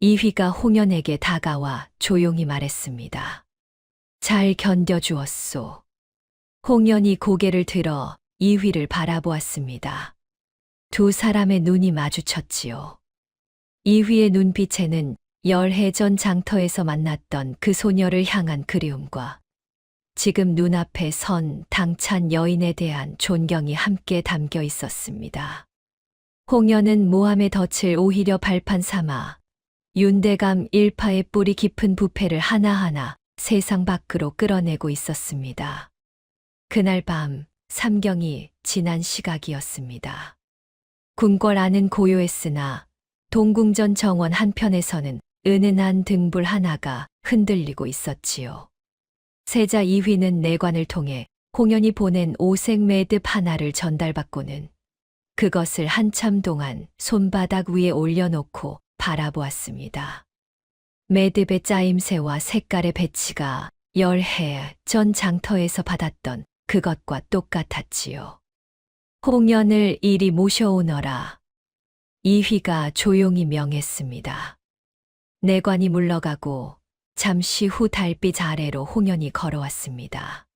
[SPEAKER 2] 이휘가 홍연에게 다가와 조용히 말했습니다. 잘 견뎌주었소. 홍연이 고개를 들어 이휘를 바라보았습니다. 두 사람의 눈이 마주쳤지요. 이휘의 눈빛에는 열해 전 장터에서 만났던 그 소녀를 향한 그리움과 지금 눈앞에 선 당찬 여인에 대한 존경이 함께 담겨 있었습니다. 홍연은 모함의 덫을 오히려 발판 삼아 윤대감 일파의 뿌리 깊은 부패를 하나하나 세상 밖으로 끌어내고 있었습니다. 그날 밤 삼경이 지난 시각이었습니다. 궁궐 안은 고요했으나 동궁전 정원 한편에서는 은은한 등불 하나가 흔들리고 있었지요. 세자 이휘는 내관을 통해 홍연이 보낸 오색 매듭 하나를 전달받고는 그것을 한참 동안 손바닥 위에 올려놓고 바라보았습니다. 매듭의 짜임새와 색깔의 배치가 열해 전 장터에서 받았던 그것과 똑같았지요. 홍연을 이리 모셔오너라. 이휘가 조용히 명했습니다. 내관이 물러가고 잠시 후 달빛 아래로 홍연이 걸어왔습니다.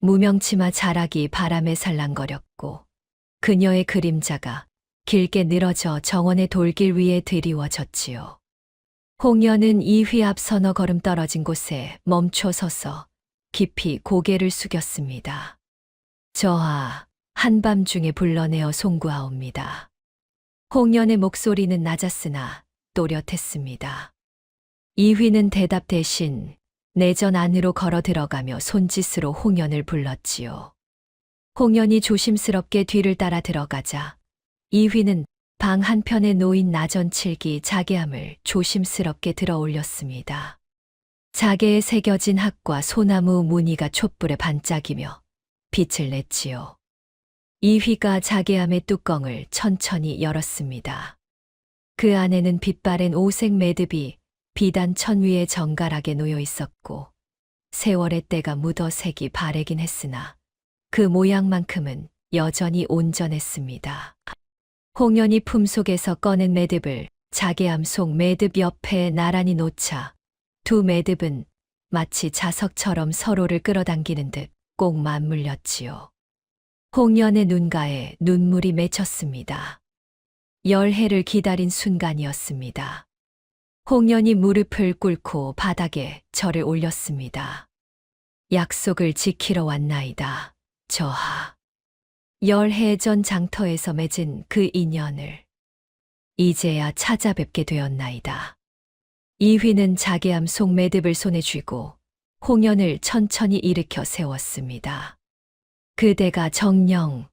[SPEAKER 2] 무명치마 자락이 바람에 살랑거렸고 그녀의 그림자가 길게 늘어져 정원의 돌길 위에 드리워졌지요. 홍연은 이휘 앞 서너 걸음 떨어진 곳에 멈춰 서서 깊이 고개를 숙였습니다. 저하, 한밤중에 불러내어 송구하옵니다. 홍연의 목소리는 낮았으나 또렷했습니다. 이휘는 대답 대신 내전 안으로 걸어 들어가며 손짓으로 홍연을 불렀지요. 홍연이 조심스럽게 뒤를 따라 들어가자 이휘는 방 한편에 놓인 나전칠기 자개함을 조심스럽게 들어 올렸습니다. 자개에 새겨진 학과 소나무 무늬가 촛불에 반짝이며 빛을 냈지요. 이휘가 자개함의 뚜껑을 천천히 열었습니다. 그 안에는 빛바랜 오색 매듭이 비단 천 위에 정갈하게 놓여 있었고 세월의 때가 묻어 색이 바래긴 했으나 그 모양만큼은 여전히 온전했습니다. 홍연이 품속에서 꺼낸 매듭을 자개함 속 매듭 옆에 나란히 놓자 두 매듭은 마치 자석처럼 서로를 끌어당기는 듯 꼭 맞물렸지요. 홍연의 눈가에 눈물이 맺혔습니다. 열해를 기다린 순간이었습니다. 홍연이 무릎을 꿇고 바닥에 절을 올렸습니다. 약속을 지키러 왔나이다. 저하. 열해 전 장터에서 맺은 그 인연을 이제야 찾아뵙게 되었나이다. 이휘는 자개함 속 매듭을 손에 쥐고 홍연을 천천히 일으켜 세웠습니다. 그대가 정녕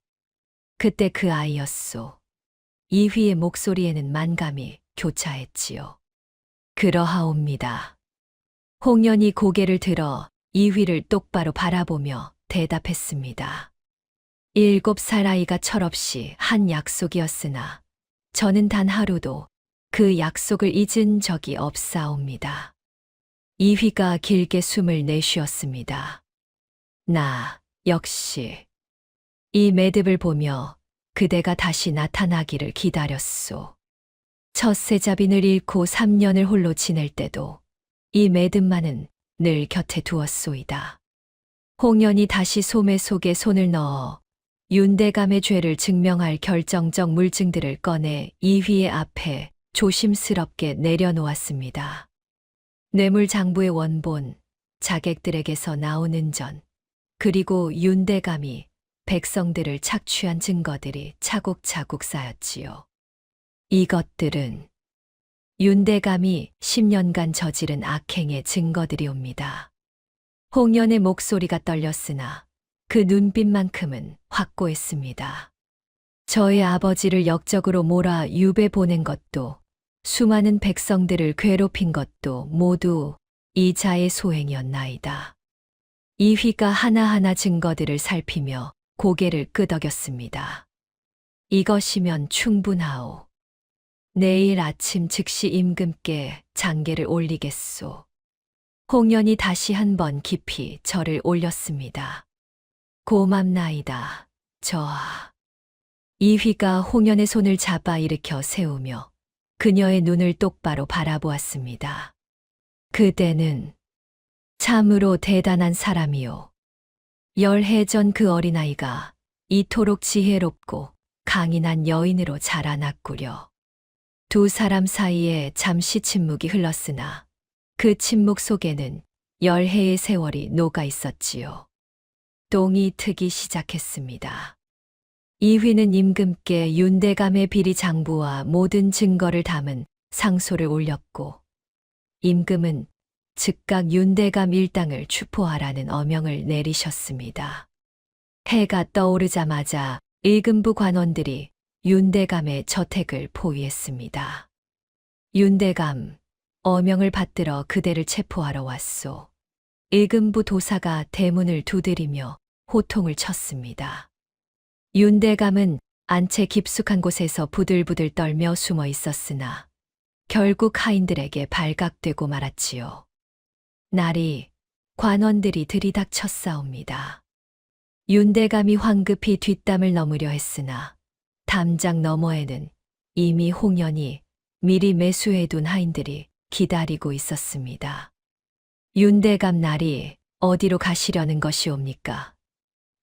[SPEAKER 2] 그때 그 아이였소. 이휘의 목소리에는 만감이 교차했지요. 그러하옵니다. 홍연이 고개를 들어 이휘를 똑바로 바라보며 대답했습니다. 7살 아이가 철없이 한 약속이었으나 저는 단 하루도 그 약속을 잊은 적이 없사옵니다. 이휘가 길게 숨을 내쉬었습니다. 나 역시 이 매듭을 보며 그대가 다시 나타나기를 기다렸소. 첫 세자빈을 잃고 3년을 홀로 지낼 때도 이 매듭만은 늘 곁에 두었소이다. 홍연이 다시 소매 속에 손을 넣어 윤대감의 죄를 증명할 결정적 물증들을 꺼내 이휘의 앞에 조심스럽게 내려놓았습니다. 뇌물장부의 원본, 자객들에게서 나온 은전, 그리고 윤대감이 백성들을 착취한 증거들이 차곡차곡 쌓였지요. 이것들은 윤대감이 10년간 저지른 악행의 증거들이옵니다. 홍연의 목소리가 떨렸으나 그 눈빛만큼은 확고했습니다. 저의 아버지를 역적으로 몰아 유배 보낸 것도 수많은 백성들을 괴롭힌 것도 모두 이 자의 소행이었나이다. 이휘가 하나하나 증거들을 살피며 고개를 끄덕였습니다. 이것이면 충분하오. 내일 아침 즉시 임금께 장계를 올리겠소. 홍연이 다시 한번 깊이 절을 올렸습니다. 고맙나이다, 저하. 이휘가 홍연의 손을 잡아 일으켜 세우며 그녀의 눈을 똑바로 바라보았습니다. 그대는 참으로 대단한 사람이요. 10해 전 그 어린아이가 이토록 지혜롭고 강인한 여인으로 자라났구려. 두 사람 사이에 잠시 침묵이 흘렀으나 그 침묵 속에는 10해의 세월이 녹아 있었지요. 똥이 트기 시작했습니다. 이휘는 임금께 윤대감의 비리 장부와 모든 증거를 담은 상소를 올렸고 임금은 즉각 윤대감 일당을 추포하라는 어명을 내리셨습니다. 해가 떠오르자마자 일금부 관원들이 윤대감의 저택을 포위했습니다. 윤대감, 어명을 받들어 그대를 체포하러 왔소. 일금부 도사가 대문을 두드리며 호통을 쳤습니다. 윤대감은 안채 깊숙한 곳에서 부들부들 떨며 숨어 있었으나 결국 하인들에게 발각되고 말았지요. 날이 관원들이 들이닥쳤사옵니다. 윤대감이 황급히 뒷담을 넘으려 했으나 담장 너머에는 이미 홍연이 미리 매수해둔 하인들이 기다리고 있었습니다. 윤대감 날이 어디로 가시려는 것이옵니까?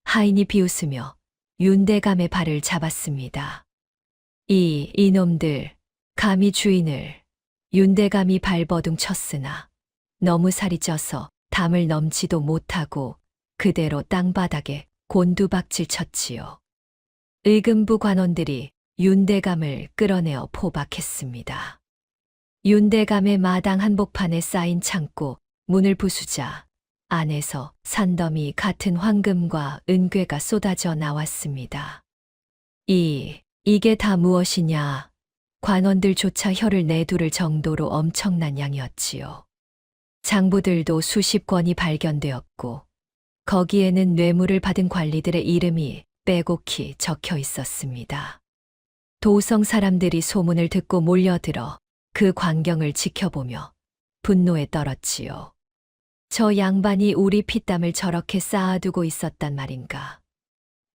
[SPEAKER 2] 하인이 비웃으며 윤대감의 발을 잡았습니다. 이놈들, 감히 주인을. 윤대감이 발버둥 쳤으나 너무 살이 쪄서 담을 넘지도 못하고 그대로 땅바닥에 곤두박질 쳤지요. 일금부 관원들이 윤대감을 끌어내어 포박했습니다. 윤대감의 마당 한복판에 쌓인 창고 문을 부수자 안에서 산더미 같은 황금과 은괴가 쏟아져 나왔습니다. 이게 다 무엇이냐? 관원들조차 혀를 내두를 정도로 엄청난 양이었지요. 장부들도 수십 권이 발견되었고 거기에는 뇌물을 받은 관리들의 이름이 빼곡히 적혀 있었습니다. 도성 사람들이 소문을 듣고 몰려들어 그 광경을 지켜보며 분노에 떨었지요. 저 양반이 우리 피땀을 저렇게 쌓아두고 있었단 말인가.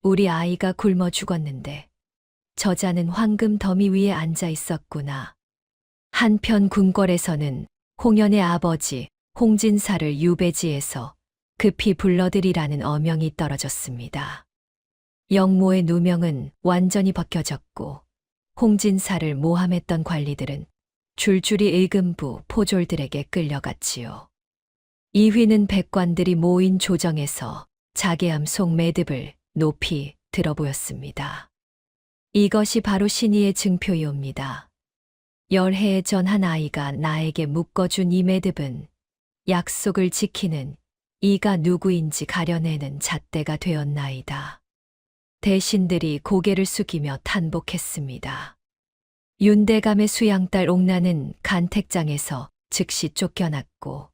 [SPEAKER 2] 우리 아이가 굶어 죽었는데 저자는 황금 더미 위에 앉아 있었구나. 한편 궁궐에서는 홍연의 아버지 홍진사를 유배지에서 급히 불러들이라는 어명이 떨어졌습니다. 영모의 누명은 완전히 벗겨졌고 홍진사를 모함했던 관리들은 줄줄이 일금부 포졸들에게 끌려갔지요. 이휘는 백관들이 모인 조정에서 자개암 속 매듭을 높이 들어 보였습니다. 이것이 바로 신의의 증표이옵니다. 10해 전 한 아이가 나에게 묶어준 이 매듭은 약속을 지키는 이가 누구인지 가려내는 잣대가 되었나이다. 대신들이 고개를 숙이며 탄복했습니다. 윤대감의 수양딸 옥나는 간택장에서 즉시 쫓겨났고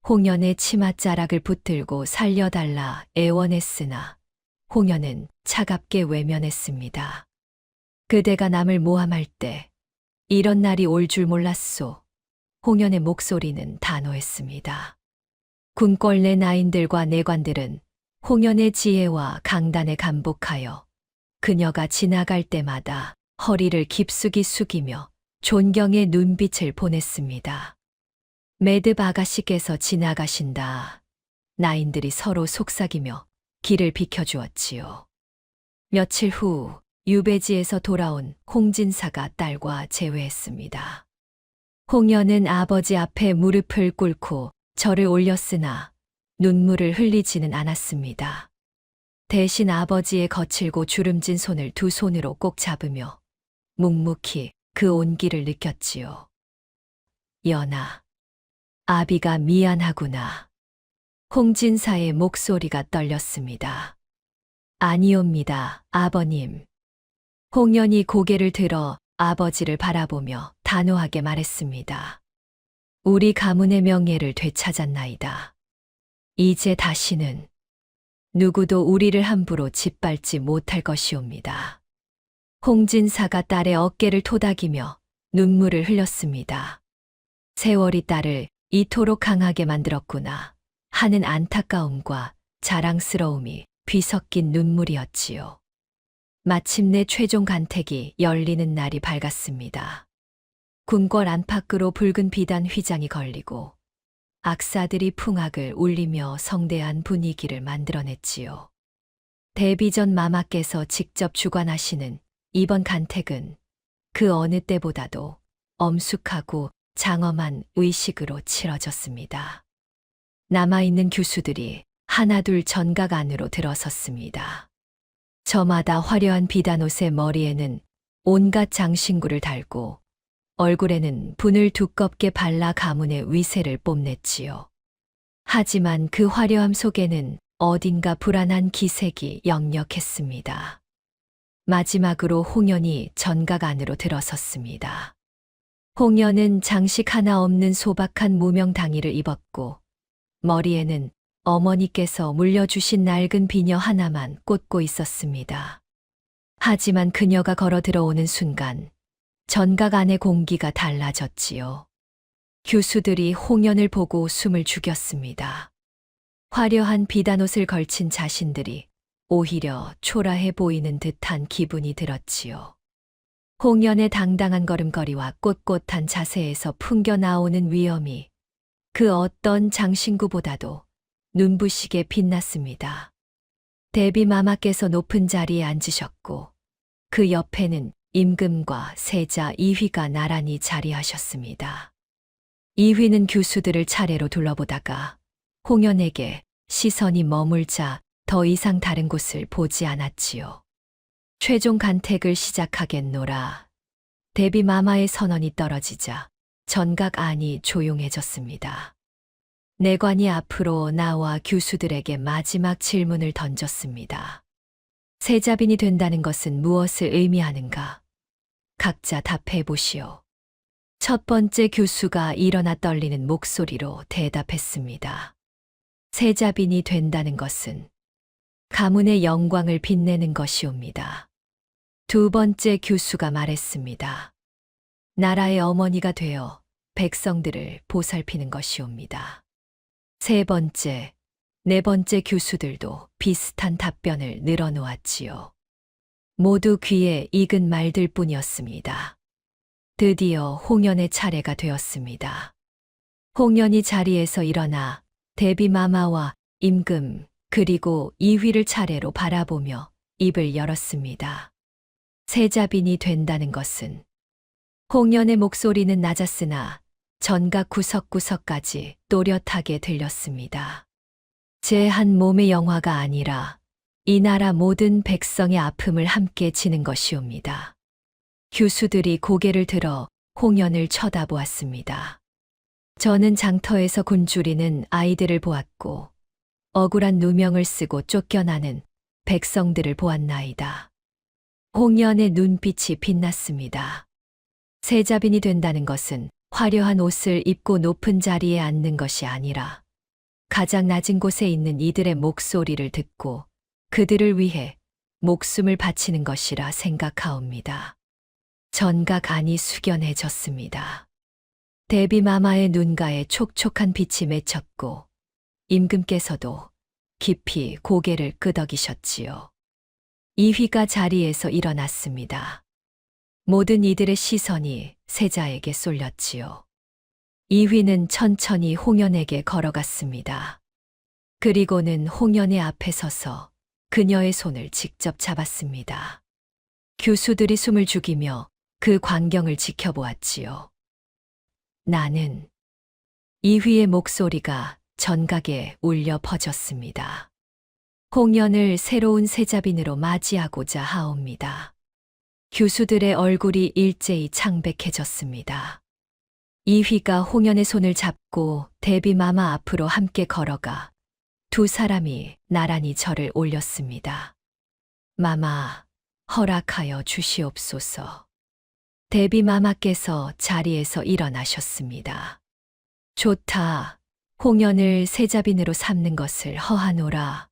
[SPEAKER 2] 홍연의 치맛자락을 붙들고 살려달라 애원했으나 홍연은 차갑게 외면했습니다. 그대가 남을 모함할 때 이런 날이 올 줄 몰랐소. 홍연의 목소리는 단호했습니다. 궁궐 내 나인들과 내관들은 홍연의 지혜와 강단에 감복하여 그녀가 지나갈 때마다 허리를 깊숙이 숙이며 존경의 눈빛을 보냈습니다. 매듭 아가씨께서 지나가신다. 나인들이 서로 속삭이며 길을 비켜주었지요. 며칠 후 유배지에서 돌아온 홍진사가 딸과 재회했습니다. 홍연은 아버지 앞에 무릎을 꿇고 절을 올렸으나 눈물을 흘리지는 않았습니다. 대신 아버지의 거칠고 주름진 손을 두 손으로 꼭 잡으며 묵묵히 그 온기를 느꼈지요. 연아, 아비가 미안하구나. 홍진사의 목소리가 떨렸습니다. 아니옵니다, 아버님. 홍연이 고개를 들어 아버지를 바라보며 단호하게 말했습니다. 우리 가문의 명예를 되찾았나이다. 이제 다시는 누구도 우리를 함부로 짓밟지 못할 것이옵니다. 홍진사가 딸의 어깨를 토닥이며 눈물을 흘렸습니다. 세월이 딸을 이토록 강하게 만들었구나 하는 안타까움과 자랑스러움이 뒤섞인 눈물이었지요. 마침내 최종 간택이 열리는 날이 밝았습니다. 궁궐 안팎으로 붉은 비단 휘장이 걸리고 악사들이 풍악을 울리며 성대한 분위기를 만들어냈지요. 데뷔 전 마마께서 직접 주관하시는 이번 간택은 그 어느 때보다도 엄숙하고 장엄한 의식으로 치러졌습니다. 남아있는 교수들이 하나둘 전각 안으로 들어섰습니다. 저마다 화려한 비단옷의 머리에는 온갖 장신구를 달고 얼굴에는 분을 두껍게 발라 가문의 위세를 뽐냈지요. 하지만 그 화려함 속에는 어딘가 불안한 기색이 역력했습니다. 마지막으로 홍연이 전각 안으로 들어섰습니다. 홍연은 장식 하나 없는 소박한 무명 당의를 입었고 머리에는 어머니께서 물려주신 낡은 비녀 하나만 꽂고 있었습니다. 하지만 그녀가 걸어 들어오는 순간 전각 안의 공기가 달라졌지요. 교수들이 홍연을 보고 숨을 죽였습니다. 화려한 비단옷을 걸친 자신들이 오히려 초라해 보이는 듯한 기분이 들었지요. 홍연의 당당한 걸음걸이와 꼿꼿한 자세에서 풍겨 나오는 위엄이 그 어떤 장신구보다도 눈부시게 빛났습니다. 데뷔 마마께서 높은 자리에 앉으셨고 그 옆에는 임금과 세자 이휘가 나란히 자리하셨습니다. 이휘는 교수들을 차례로 둘러보다가 홍연에게 시선이 머물자 더 이상 다른 곳을 보지 않았지요. 최종 간택을 시작하겠노라. 데뷔 마마의 선언이 떨어지자 전각 안이 조용해졌습니다. 내관이 앞으로 나와 교수들에게 마지막 질문을 던졌습니다. 세자빈이 된다는 것은 무엇을 의미하는가? 각자 답해 보시오. 첫 번째 교수가 일어나 떨리는 목소리로 대답했습니다. 세자빈이 된다는 것은 가문의 영광을 빛내는 것이옵니다. 두 번째 교수가 말했습니다. 나라의 어머니가 되어 백성들을 보살피는 것이옵니다. 세 번째, 네 번째 교수들도 비슷한 답변을 늘어놓았지요. 모두 귀에 익은 말들 뿐이었습니다. 드디어 홍연의 차례가 되었습니다. 홍연이 자리에서 일어나 데뷔 마마와 임금 그리고 이휘를 차례로 바라보며 입을 열었습니다. 세자빈이 된다는 것은 홍연의 목소리는 낮았으나 전각 구석구석까지 또렷하게 들렸습니다. 제 한 몸의 영화가 아니라 이 나라 모든 백성의 아픔을 함께 지는 것이옵니다. 교수들이 고개를 들어 홍연을 쳐다보았습니다. 저는 장터에서 굶주리는 아이들을 보았고 억울한 누명을 쓰고 쫓겨나는 백성들을 보았나이다. 홍연의 눈빛이 빛났습니다. 세자빈이 된다는 것은 화려한 옷을 입고 높은 자리에 앉는 것이 아니라 가장 낮은 곳에 있는 이들의 목소리를 듣고 그들을 위해 목숨을 바치는 것이라 생각하옵니다. 전각 안이 숙연해졌습니다. 데뷔 마마의 눈가에 촉촉한 빛이 맺혔고 임금께서도 깊이 고개를 끄덕이셨지요. 이휘가 자리에서 일어났습니다. 모든 이들의 시선이 세자에게 쏠렸지요. 이휘는 천천히 홍연에게 걸어갔습니다. 그리고는 홍연의 앞에 서서 그녀의 손을 직접 잡았습니다. 교수들이 숨을 죽이며 그 광경을 지켜보았지요. 나는 이휘의 목소리가 전각에 울려 퍼졌습니다. 홍연을 새로운 세자빈으로 맞이하고자 하옵니다. 교수들의 얼굴이 일제히 창백해졌습니다. 이휘가 홍연의 손을 잡고 데뷔 마마 앞으로 함께 걸어가 두 사람이 나란히 절을 올렸습니다. 마마, 허락하여 주시옵소서. 대비마마께서 자리에서 일어나셨습니다. 좋다. 홍연을 세자빈으로 삼는 것을 허하노라.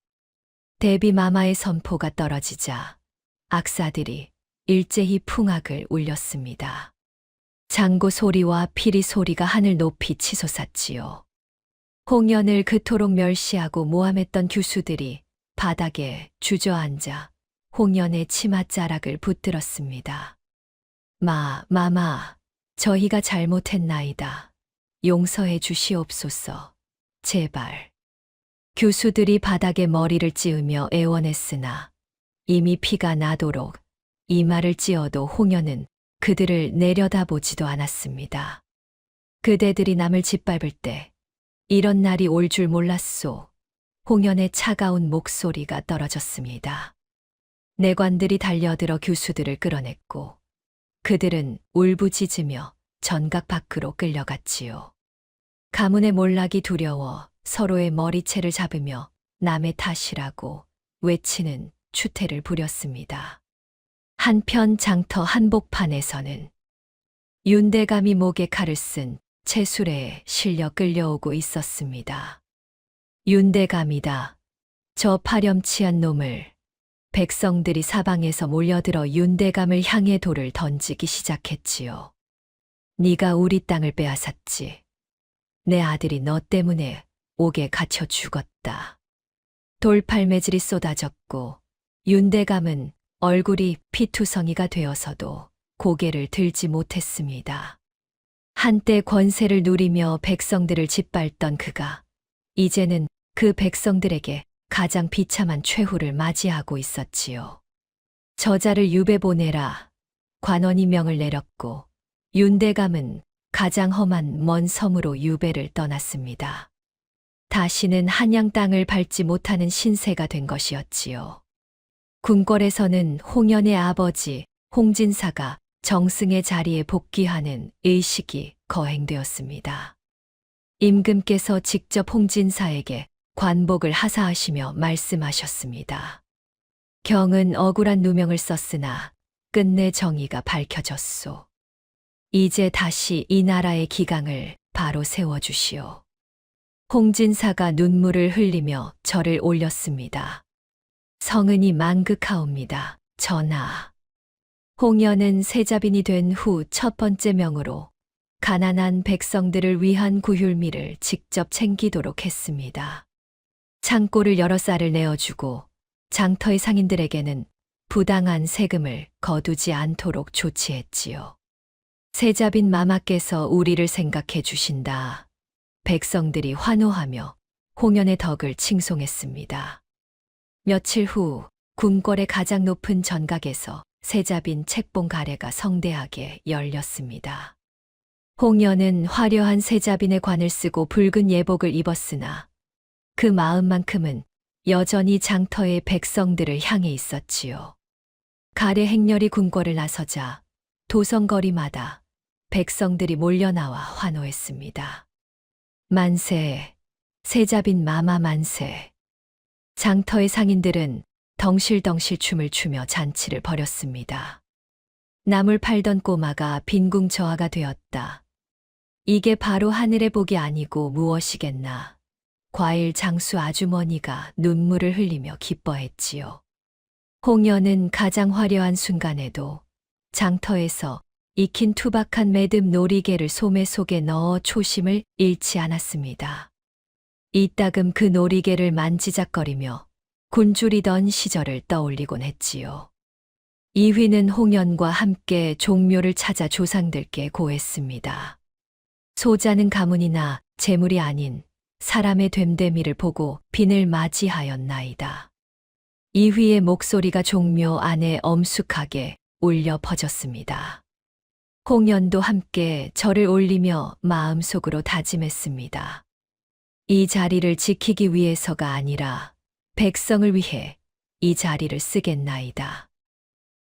[SPEAKER 2] 대비마마의 선포가 떨어지자 악사들이 일제히 풍악을 울렸습니다. 장구 소리와 피리 소리가 하늘 높이 치솟았지요. 홍연을 그토록 멸시하고 모함했던 교수들이 바닥에 주저앉아 홍연의 치맛자락을 붙들었습니다. 마마, 저희가 잘못했나이다. 용서해 주시옵소서. 제발. 교수들이 바닥에 머리를 찌으며 애원했으나 이미 피가 나도록 이마를 찧어도 홍연은 그들을 내려다보지도 않았습니다. 그대들이 남을 짓밟을 때 이런 날이 올 줄 몰랐소. 홍연의 차가운 목소리가 떨어졌습니다. 내관들이 달려들어 교수들을 끌어냈고 그들은 울부짖으며 전각 밖으로 끌려갔지요. 가문의 몰락이 두려워 서로의 머리채를 잡으며 남의 탓이라고 외치는 추태를 부렸습니다. 한편 장터 한복판에서는 윤대감이 목에 칼을 쓴 채술에 실려 끌려오고 있었습니다. 윤대감이다. 저 파렴치한 놈을. 백성들이 사방에서 몰려들어 윤대감을 향해 돌을 던지기 시작했지요. 네가 우리 땅을 빼앗았지. 내 아들이 너 때문에 옥에 갇혀 죽었다. 돌팔매질이 쏟아졌고 윤대감은 얼굴이 피투성이가 되어서도 고개를 들지 못했습니다. 한때 권세를 누리며 백성들을 짓밟던 그가 이제는 그 백성들에게 가장 비참한 최후를 맞이하고 있었지요. 저자를 유배 보내라. 관원이 명을 내렸고 윤대감은 가장 험한 먼 섬으로 유배를 떠났습니다. 다시는 한양 땅을 밟지 못하는 신세가 된 것이었지요. 궁궐에서는 홍연의 아버지 홍진사가 정승의 자리에 복귀하는 의식이 거행되었습니다. 임금께서 직접 홍진사에게 관복을 하사하시며 말씀하셨습니다. 경은 억울한 누명을 썼으나 끝내 정의가 밝혀졌소. 이제 다시 이 나라의 기강을 바로 세워주시오. 홍진사가 눈물을 흘리며 절을 올렸습니다. 성은이 망극하옵니다. 전하. 홍연은 세자빈이 된 후 첫 번째 명으로 가난한 백성들을 위한 구휼미를 직접 챙기도록 했습니다. 창고를 여러 쌀을 내어주고 장터의 상인들에게는 부당한 세금을 거두지 않도록 조치했지요. 세자빈 마마께서 우리를 생각해 주신다. 백성들이 환호하며 홍연의 덕을 칭송했습니다. 며칠 후 궁궐의 가장 높은 전각에서 세자빈 책봉 가례가 성대하게 열렸습니다. 홍연은 화려한 세자빈의 관을 쓰고 붉은 예복을 입었으나 그 마음만큼은 여전히 장터의 백성들을 향해 있었지요. 가례 행렬이 궁궐을 나서자 도성거리마다 백성들이 몰려나와 환호했습니다. 만세, 세자빈 마마 만세. 장터의 상인들은 덩실덩실 춤을 추며 잔치를 벌였습니다. 나물 팔던 꼬마가 빈궁저하가 되었다. 이게 바로 하늘의 복이 아니고 무엇이겠나. 과일 장수 아주머니가 눈물을 흘리며 기뻐했지요. 홍연은 가장 화려한 순간에도 장터에서 익힌 투박한 매듭 놀이개를 소매 속에 넣어 초심을 잃지 않았습니다. 이따금 그 놀이개를 만지작거리며 굶주리던 시절을 떠올리곤 했지요. 이휘는 홍연과 함께 종묘를 찾아 조상들께 고했습니다. 소자는 가문이나 재물이 아닌 사람의 됨됨이를 보고 빈을 맞이하였나이다. 이휘의 목소리가 종묘 안에 엄숙하게 울려 퍼졌습니다. 홍연도 함께 절을 올리며 마음속으로 다짐했습니다. 이 자리를 지키기 위해서가 아니라 백성을 위해 이 자리를 쓰겠나이다.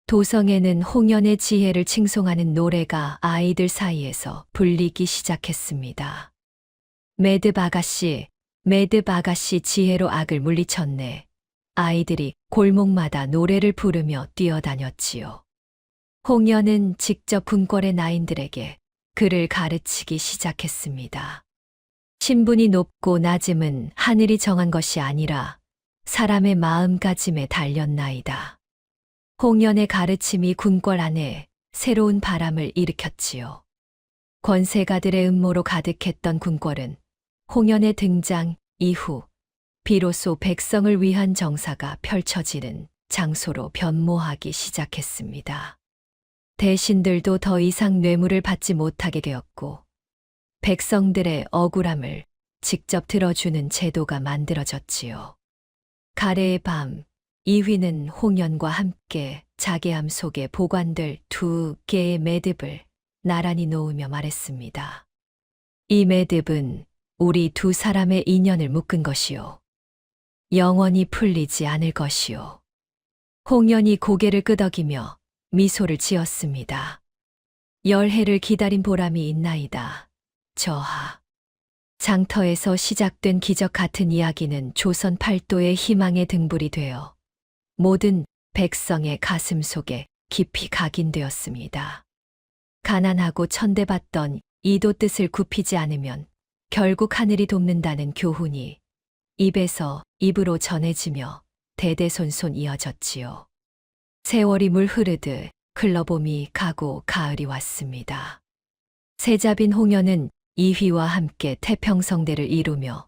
[SPEAKER 2] 도성에는 홍연의 지혜를 칭송하는 노래가 아이들 사이에서 불리기 시작했습니다. 매듭 아가씨, 매듭 아가씨 지혜로 악을 물리쳤네. 아이들이 골목마다 노래를 부르며 뛰어다녔지요. 홍연은 직접 궁궐의 나인들에게 그를 가르치기 시작했습니다. 신분이 높고 낮음은 하늘이 정한 것이 아니라 사람의 마음가짐에 달렸나이다. 홍연의 가르침이 궁궐 안에 새로운 바람을 일으켰지요. 권세가들의 음모로 가득했던 궁궐은 홍연의 등장 이후 비로소 백성을 위한 정사가 펼쳐지는 장소로 변모하기 시작했습니다. 대신들도 더 이상 뇌물을 받지 못하게 되었고 백성들의 억울함을 직접 들어주는 제도가 만들어졌지요. 가래의 밤, 이휘는 홍연과 함께 자개함 속에 보관될 2개의 매듭을 나란히 놓으며 말했습니다. 이 매듭은 우리 2사람의 인연을 묶은 것이요. 영원히 풀리지 않을 것이요. 홍연이 고개를 끄덕이며 미소를 지었습니다. 열해를 기다린 보람이 있나이다. 저하. 장터에서 시작된 기적 같은 이야기는 조선 팔도의 희망의 등불이 되어 모든 백성의 가슴 속에 깊이 각인되었습니다. 가난하고 천대받던 이도 뜻을 굽히지 않으면 결국 하늘이 돕는다는 교훈이 입에서 입으로 전해지며 대대손손 이어졌지요. 세월이 물 흐르듯 흘러봄이 가고 가을이 왔습니다. 세자빈 홍연은 이휘와 함께 태평성대를 이루며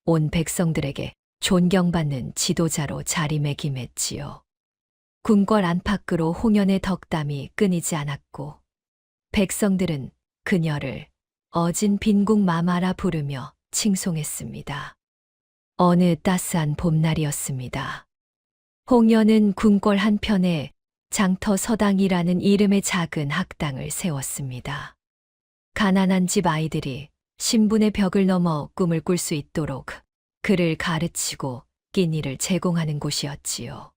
[SPEAKER 2] 온 백성들에게 존경받는 지도자로 자리매김했지요. 궁궐 안팎으로 홍연의 덕담이 끊이지 않았고 백성들은 그녀를 어진 빈궁 마마라 부르며 칭송했습니다. 어느 따스한 봄날이었습니다. 홍연은 궁궐 한편에 장터 서당이라는 이름의 작은 학당을 세웠습니다. 가난한 집 아이들이 신분의 벽을 넘어 꿈을 꿀 수 있도록 그를 가르치고 끼니를 제공하는 곳이었지요.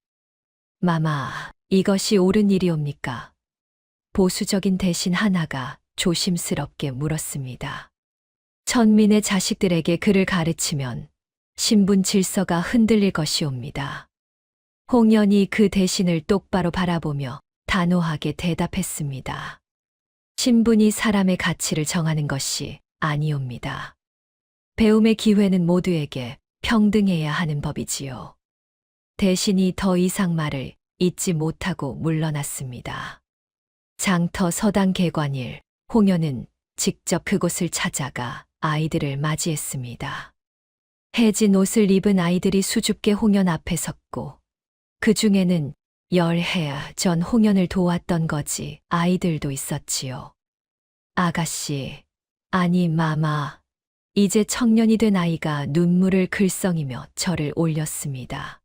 [SPEAKER 2] 마마, 이것이 옳은 일이옵니까? 보수적인 대신 하나가 조심스럽게 물었습니다. 천민의 자식들에게 그를 가르치면 신분 질서가 흔들릴 것이옵니다. 홍연이 그 대신을 똑바로 바라보며 단호하게 대답했습니다. 신분이 사람의 가치를 정하는 것이 아니옵니다. 배움의 기회는 모두에게 평등해야 하는 법이지요. 대신이 더 이상 말을 잇지 못하고 물러났습니다. 장터 서당 개관일, 홍연은 직접 그곳을 찾아가 아이들을 맞이했습니다. 해진 옷을 입은 아이들이 수줍게 홍연 앞에 섰고 그 중에는 열해 전 홍연을 도왔던 거지 아이들도 있었지요. 아가씨, 아니 마마, 이제 청년이 된 아이가 눈물을 글썽이며 저를 올렸습니다.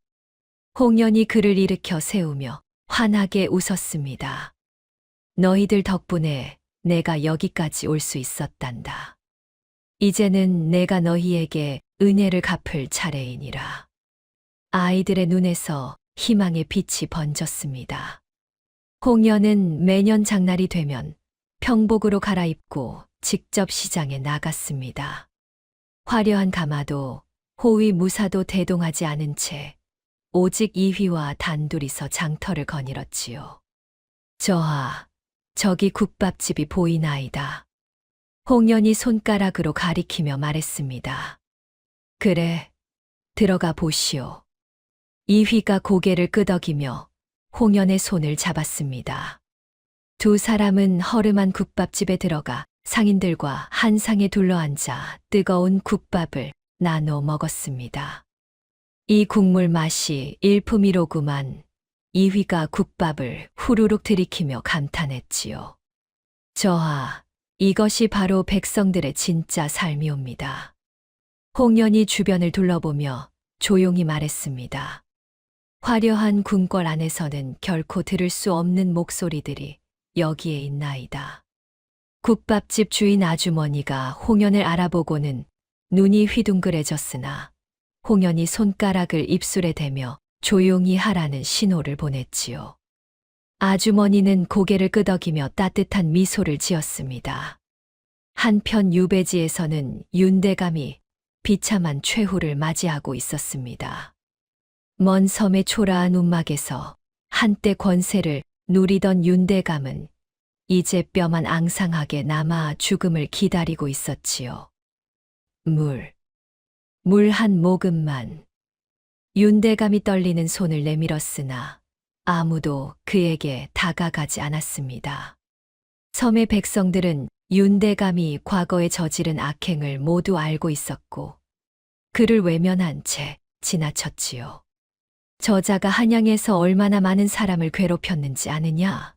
[SPEAKER 2] 홍연이 그를 일으켜 세우며 환하게 웃었습니다. 너희들 덕분에 내가 여기까지 올 수 있었단다. 이제는 내가 너희에게 은혜를 갚을 차례이니라. 아이들의 눈에서 희망의 빛이 번졌습니다. 홍연은 매년 장날이 되면 평복으로 갈아입고 직접 시장에 나갔습니다. 화려한 가마도 호위 무사도 대동하지 않은 채 오직 이휘와 단둘이서 장터를 거닐었지요. 저하, 저기 국밥집이 보이나이다. 홍연이 손가락으로 가리키며 말했습니다. 그래, 들어가 보시오. 이휘가 고개를 끄덕이며 홍연의 손을 잡았습니다. 2사람은 허름한 국밥집에 들어가 상인들과 한 상에 둘러앉아 뜨거운 국밥을 나눠 먹었습니다. 이 국물 맛이 일품이로구만. 이휘가 국밥을 후루룩 들이키며 감탄했지요. 저하, 이것이 바로 백성들의 진짜 삶이옵니다. 홍연이 주변을 둘러보며 조용히 말했습니다. 화려한 궁궐 안에서는 결코 들을 수 없는 목소리들이 여기에 있나이다. 국밥집 주인 아주머니가 홍연을 알아보고는 눈이 휘둥그레졌으나 홍연이 손가락을 입술에 대며 조용히 하라는 신호를 보냈지요. 아주머니는 고개를 끄덕이며 따뜻한 미소를 지었습니다. 한편 유배지에서는 윤대감이 비참한 최후를 맞이하고 있었습니다. 먼 섬의 초라한 움막에서 한때 권세를 누리던 윤대감은 이제 뼈만 앙상하게 남아 죽음을 기다리고 있었지요. 물 한 모금만. 윤대감이 떨리는 손을 내밀었으나 아무도 그에게 다가가지 않았습니다. 섬의 백성들은 윤대감이 과거에 저지른 악행을 모두 알고 있었고 그를 외면한 채 지나쳤지요. 저자가 한양에서 얼마나 많은 사람을 괴롭혔는지 아느냐?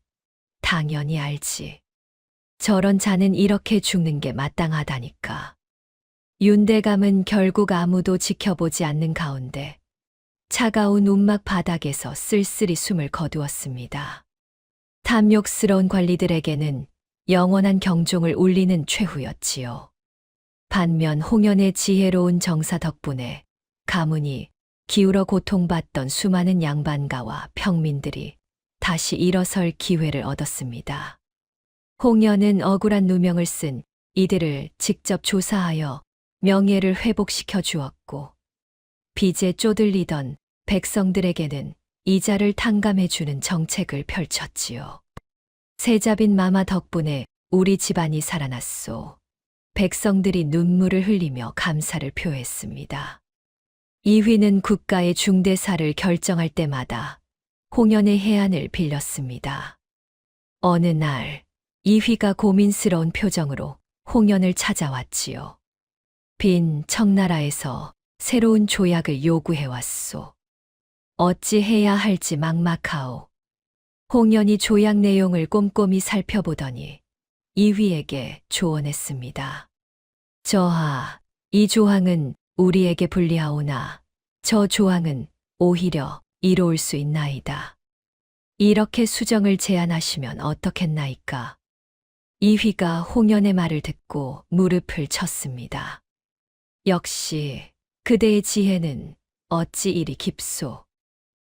[SPEAKER 2] 당연히 알지. 저런 자는 이렇게 죽는 게 마땅하다니까. 윤대감은 결국 아무도 지켜보지 않는 가운데 차가운 움막 바닥에서 쓸쓸히 숨을 거두었습니다. 탐욕스러운 관리들에게는 영원한 경종을 울리는 최후였지요. 반면 홍연의 지혜로운 정사 덕분에 가문이 기울어 고통받던 수많은 양반가와 평민들이 다시 일어설 기회를 얻었습니다. 홍연은 억울한 누명을 쓴 이들을 직접 조사하여 명예를 회복시켜 주었고 빚에 쪼들리던 백성들에게는 이자를 탕감해주는 정책을 펼쳤지요. 세자빈 마마 덕분에 우리 집안이 살아났소. 백성들이 눈물을 흘리며 감사를 표했습니다. 이휘는 국가의 중대사를 결정할 때마다 홍연의 해안을 빌렸습니다. 어느 날 이휘가 고민스러운 표정으로 홍연을 찾아왔지요. 빈 청나라에서 새로운 조약을 요구해왔소. 어찌 해야 할지 막막하오. 홍연이 조약 내용을 꼼꼼히 살펴보더니 이휘에게 조언했습니다. 저하, 이 조항은 우리에게 불리하오나 저 조항은 오히려 이로울 수 있나이다. 이렇게 수정을 제안하시면 어떻겠나이까. 이휘가 홍연의 말을 듣고 무릎을 쳤습니다. 역시 그대의 지혜는 어찌 이리 깊소.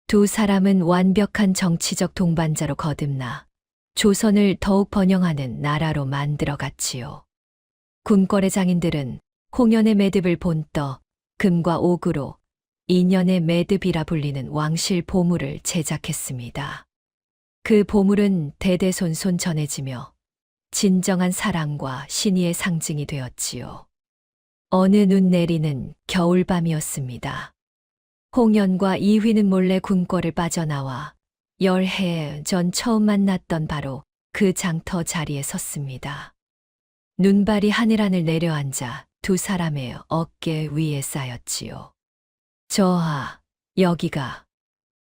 [SPEAKER 2] 두 사람은 완벽한 정치적 동반자로 거듭나 조선을 더욱 번영하는 나라로 만들어갔지요. 군거래 장인들은 홍연의 매듭을 본떠 금과 옥으로 인연의 매듭이라 불리는 왕실 보물을 제작했습니다. 그 보물은 대대손손 전해지며 진정한 사랑과 신의의 상징이 되었지요. 어느 눈 내리는 겨울밤이었습니다. 홍연과 이휘는 몰래 궁궐을 빠져나와 10해 전 처음 만났던 바로 그 장터 자리에 섰습니다. 눈발이 하늘하늘 내려앉아 두 사람의 어깨 위에 쌓였지요. 저하, 여기가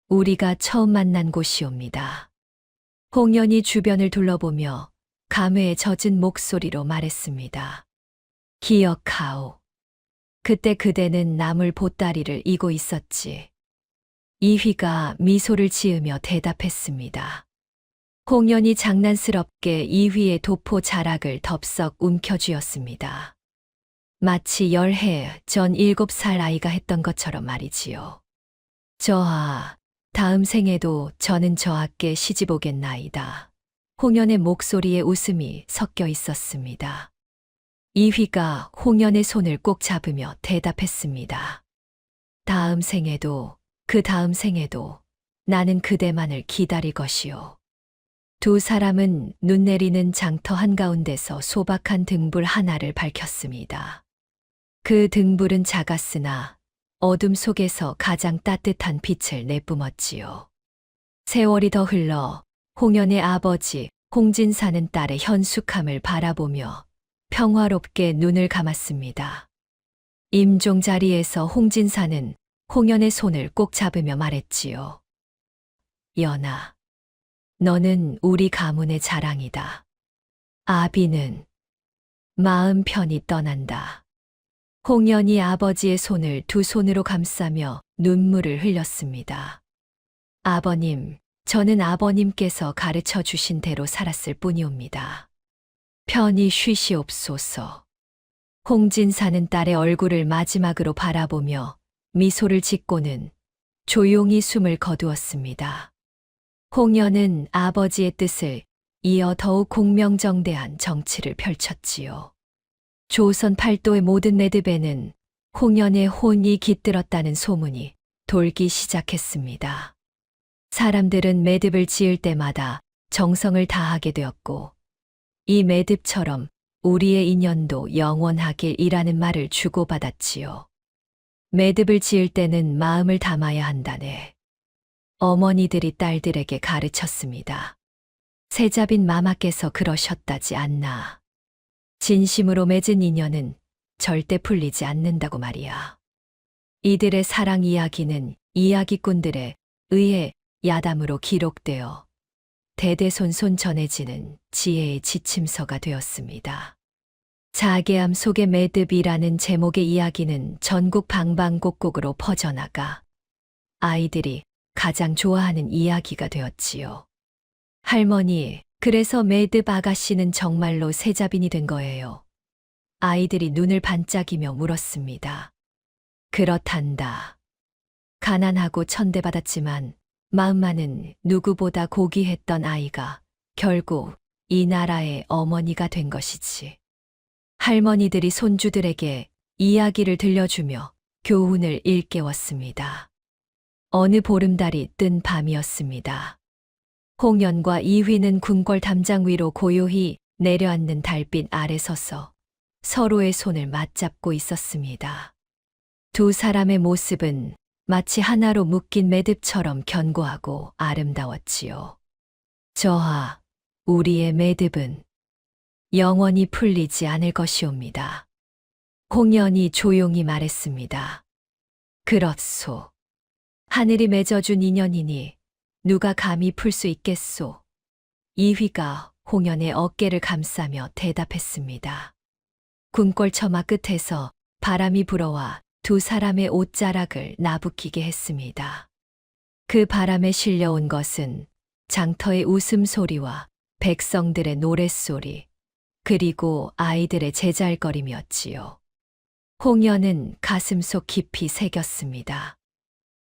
[SPEAKER 2] 우리가 처음 만난 곳이옵니다. 홍연이 주변을 둘러보며 감회에 젖은 목소리로 말했습니다. 기억하오. 그때 그대는 나물 보따리를 이고 있었지. 이휘가 미소를 지으며 대답했습니다. 홍연이 장난스럽게 이휘의 도포 자락을 덥석 움켜쥐었습니다. 마치 10해 전 7살 아이가 했던 것처럼 말이지요. 저하, 다음 생에도 저는 저하께 시집 오겠나이다. 홍연의 목소리에 웃음이 섞여 있었습니다. 이휘가 홍연의 손을 꼭 잡으며 대답했습니다. 다음 생에도 그 다음 생에도 나는 그대만을 기다릴 것이오. 두 사람은 눈 내리는 장터 한가운데서 소박한 등불 하나를 밝혔습니다. 그 등불은 작았으나 어둠 속에서 가장 따뜻한 빛을 내뿜었지요. 세월이 더 흘러 홍연의 아버지 홍진사는 딸의 현숙함을 바라보며 평화롭게 눈을 감았습니다. 임종 자리에서 홍진사는 홍연의 손을 꼭 잡으며 말했지요. 연아, 너는 우리 가문의 자랑이다. 아비는 마음 편히 떠난다. 홍연이 아버지의 손을 두 손으로 감싸며 눈물을 흘렸습니다. 아버님, 저는 아버님께서 가르쳐 주신 대로 살았을 뿐이옵니다. 편히 쉬시옵소서. 홍진사는 딸의 얼굴을 마지막으로 바라보며 미소를 짓고는 조용히 숨을 거두었습니다. 홍연은 아버지의 뜻을 이어 더욱 공명정대한 정치를 펼쳤지요. 조선 팔도의 모든 매듭에는 홍연의 혼이 깃들었다는 소문이 돌기 시작했습니다. 사람들은 매듭을 지을 때마다 정성을 다하게 되었고, 이 매듭처럼 우리의 인연도 영원하길이라는 말을 주고받았지요. 매듭을 지을 때는 마음을 담아야 한다네. 어머니들이 딸들에게 가르쳤습니다. 세자빈 마마께서 그러셨다지 않나. 진심으로 맺은 인연은 절대 풀리지 않는다고 말이야. 이들의 사랑 이야기는 이야기꾼들에 의해 야담으로 기록되어 대대손손 전해지는 지혜의 지침서가 되었습니다. 자개암 속의 매듭이라는 제목의 이야기는 전국 방방곡곡으로 퍼져나가 아이들이 가장 좋아하는 이야기가 되었지요. 할머니, 그래서 매듭 아가씨는 정말로 세자빈이 된 거예요. 아이들이 눈을 반짝이며 물었습니다. 그렇단다. 가난하고 천대받았지만 마음만은 누구보다 고귀했던 아이가 결국 이 나라의 어머니가 된 것이지. 할머니들이 손주들에게 이야기를 들려주며 교훈을 일깨웠습니다. 어느 보름달이 뜬 밤이었습니다. 홍연과 이휘는 궁궐 담장 위로 고요히 내려앉는 달빛 아래 서서 서로의 손을 맞잡고 있었습니다. 두 사람의 모습은 마치 하나로 묶인 매듭처럼 견고하고 아름다웠지요. 저하, 우리의 매듭은 영원히 풀리지 않을 것이옵니다. 홍연이 조용히 말했습니다. 그렇소. 하늘이 맺어준 인연이니 누가 감히 풀 수 있겠소. 이휘가 홍연의 어깨를 감싸며 대답했습니다. 궁궐 처마 끝에서 바람이 불어와 두 사람의 옷자락을 나부끼게 했습니다. 그 바람에 실려온 것은 장터의 웃음소리와 백성들의 노랫소리, 그리고 아이들의 제잘거림이었지요. 홍연은 가슴속 깊이 새겼습니다.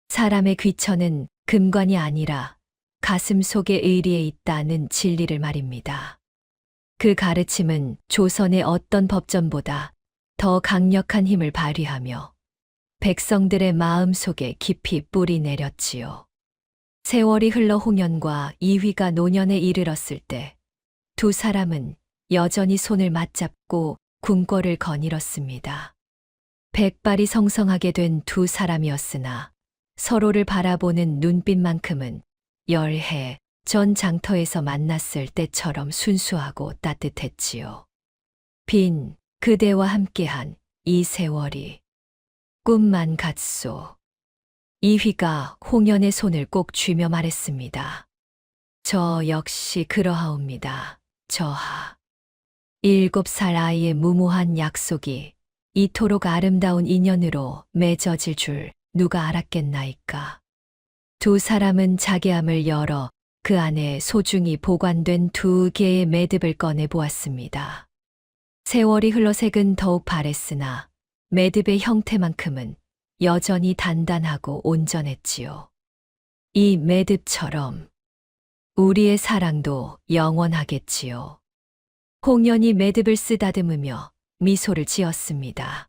[SPEAKER 2] 사람의 귀천은 금관이 아니라 가슴 속의 의리에 있다는 진리를 말입니다. 그 가르침은 조선의 어떤 법전보다 더 강력한 힘을 발휘하며 백성들의 마음 속에 깊이 뿌리 내렸지요. 세월이 흘러 홍연과 이휘가 노년에 이르렀을 때 두 사람은 여전히 손을 맞잡고 궁궐을 거닐었습니다. 백발이 성성하게 된 두 사람이었으나 서로를 바라보는 눈빛만큼은 열해 전 장터에서 만났을 때처럼 순수하고 따뜻했지요. 빈 그대와 함께한 이 세월이 꿈만 같소. 이휘가 홍연의 손을 꼭 쥐며 말했습니다. 저 역시 그러하옵니다. 저하. 7살 아이의 무모한 약속이 이토록 아름다운 인연으로 맺어질 줄 누가 알았겠나이까. 두 사람은 자개암을 열어 그 안에 소중히 보관된 2개의 매듭을 꺼내 보았습니다. 세월이 흘러 색은 더욱 바랬으나 매듭의 형태만큼은 여전히 단단하고 온전했지요. 이 매듭처럼 우리의 사랑도 영원하겠지요. 홍연이 매듭을 쓰다듬으며 미소를 지었습니다.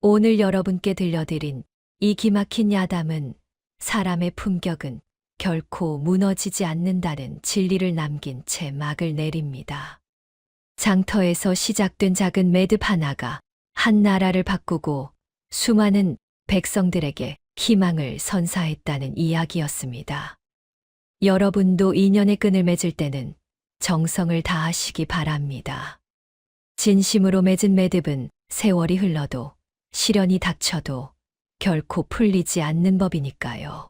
[SPEAKER 2] 오늘 여러분께 들려드린 이 기막힌 야담은 사람의 품격은 결코 무너지지 않는다는 진리를 남긴 채 막을 내립니다. 장터에서 시작된 작은 매듭 하나가 한 나라를 바꾸고 수많은 백성들에게 희망을 선사했다는 이야기였습니다. 여러분도 인연의 끈을 맺을 때는 정성을 다하시기 바랍니다. 진심으로 맺은 매듭은 세월이 흘러도 시련이 닥쳐도 결코 풀리지 않는 법이니까요.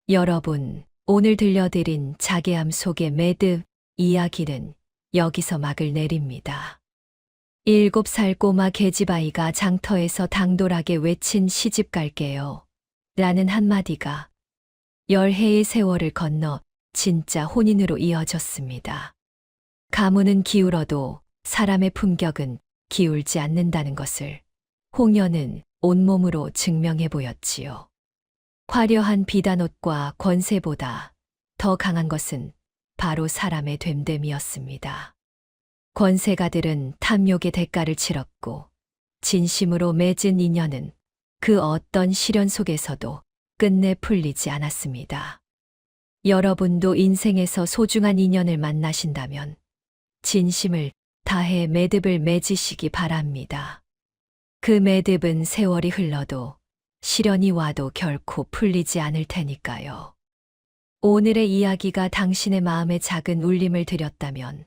[SPEAKER 2] 여러분, 오늘 들려드린 자개암 속의 매듭 이야기는 여기서 막을 내립니다. 7살 꼬마 계집아이가 장터에서 당돌하게 외친 시집 갈게요 라는 한마디가 열해의 세월을 건너 진짜 혼인으로 이어졌습니다. 가문은 기울어도 사람의 품격은 기울지 않는다는 것을 홍연은 온몸으로 증명해 보였지요. 화려한 비단옷과 권세보다 더 강한 것은 바로 사람의 됨됨이었습니다. 권세가들은 탐욕의 대가를 치렀고 진심으로 맺은 인연은 그 어떤 시련 속에서도 끝내 풀리지 않았습니다. 여러분도 인생에서 소중한 인연을 만나신다면 진심을 다해 매듭을 맺으시기 바랍니다. 그 매듭은 세월이 흘러도 시련이 와도 결코 풀리지 않을 테니까요. 오늘의 이야기가 당신의 마음에 작은 울림을 드렸다면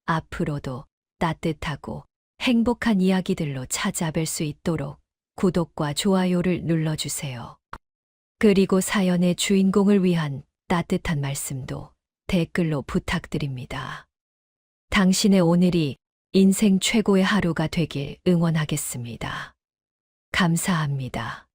[SPEAKER 2] 앞으로도 따뜻하고 행복한 이야기들로 찾아뵐 수 있도록 구독과 좋아요를 눌러주세요. 그리고 사연의 주인공을 위한 따뜻한 말씀도 댓글로 부탁드립니다. 당신의 오늘이 인생 최고의 하루가 되길 응원하겠습니다. 감사합니다.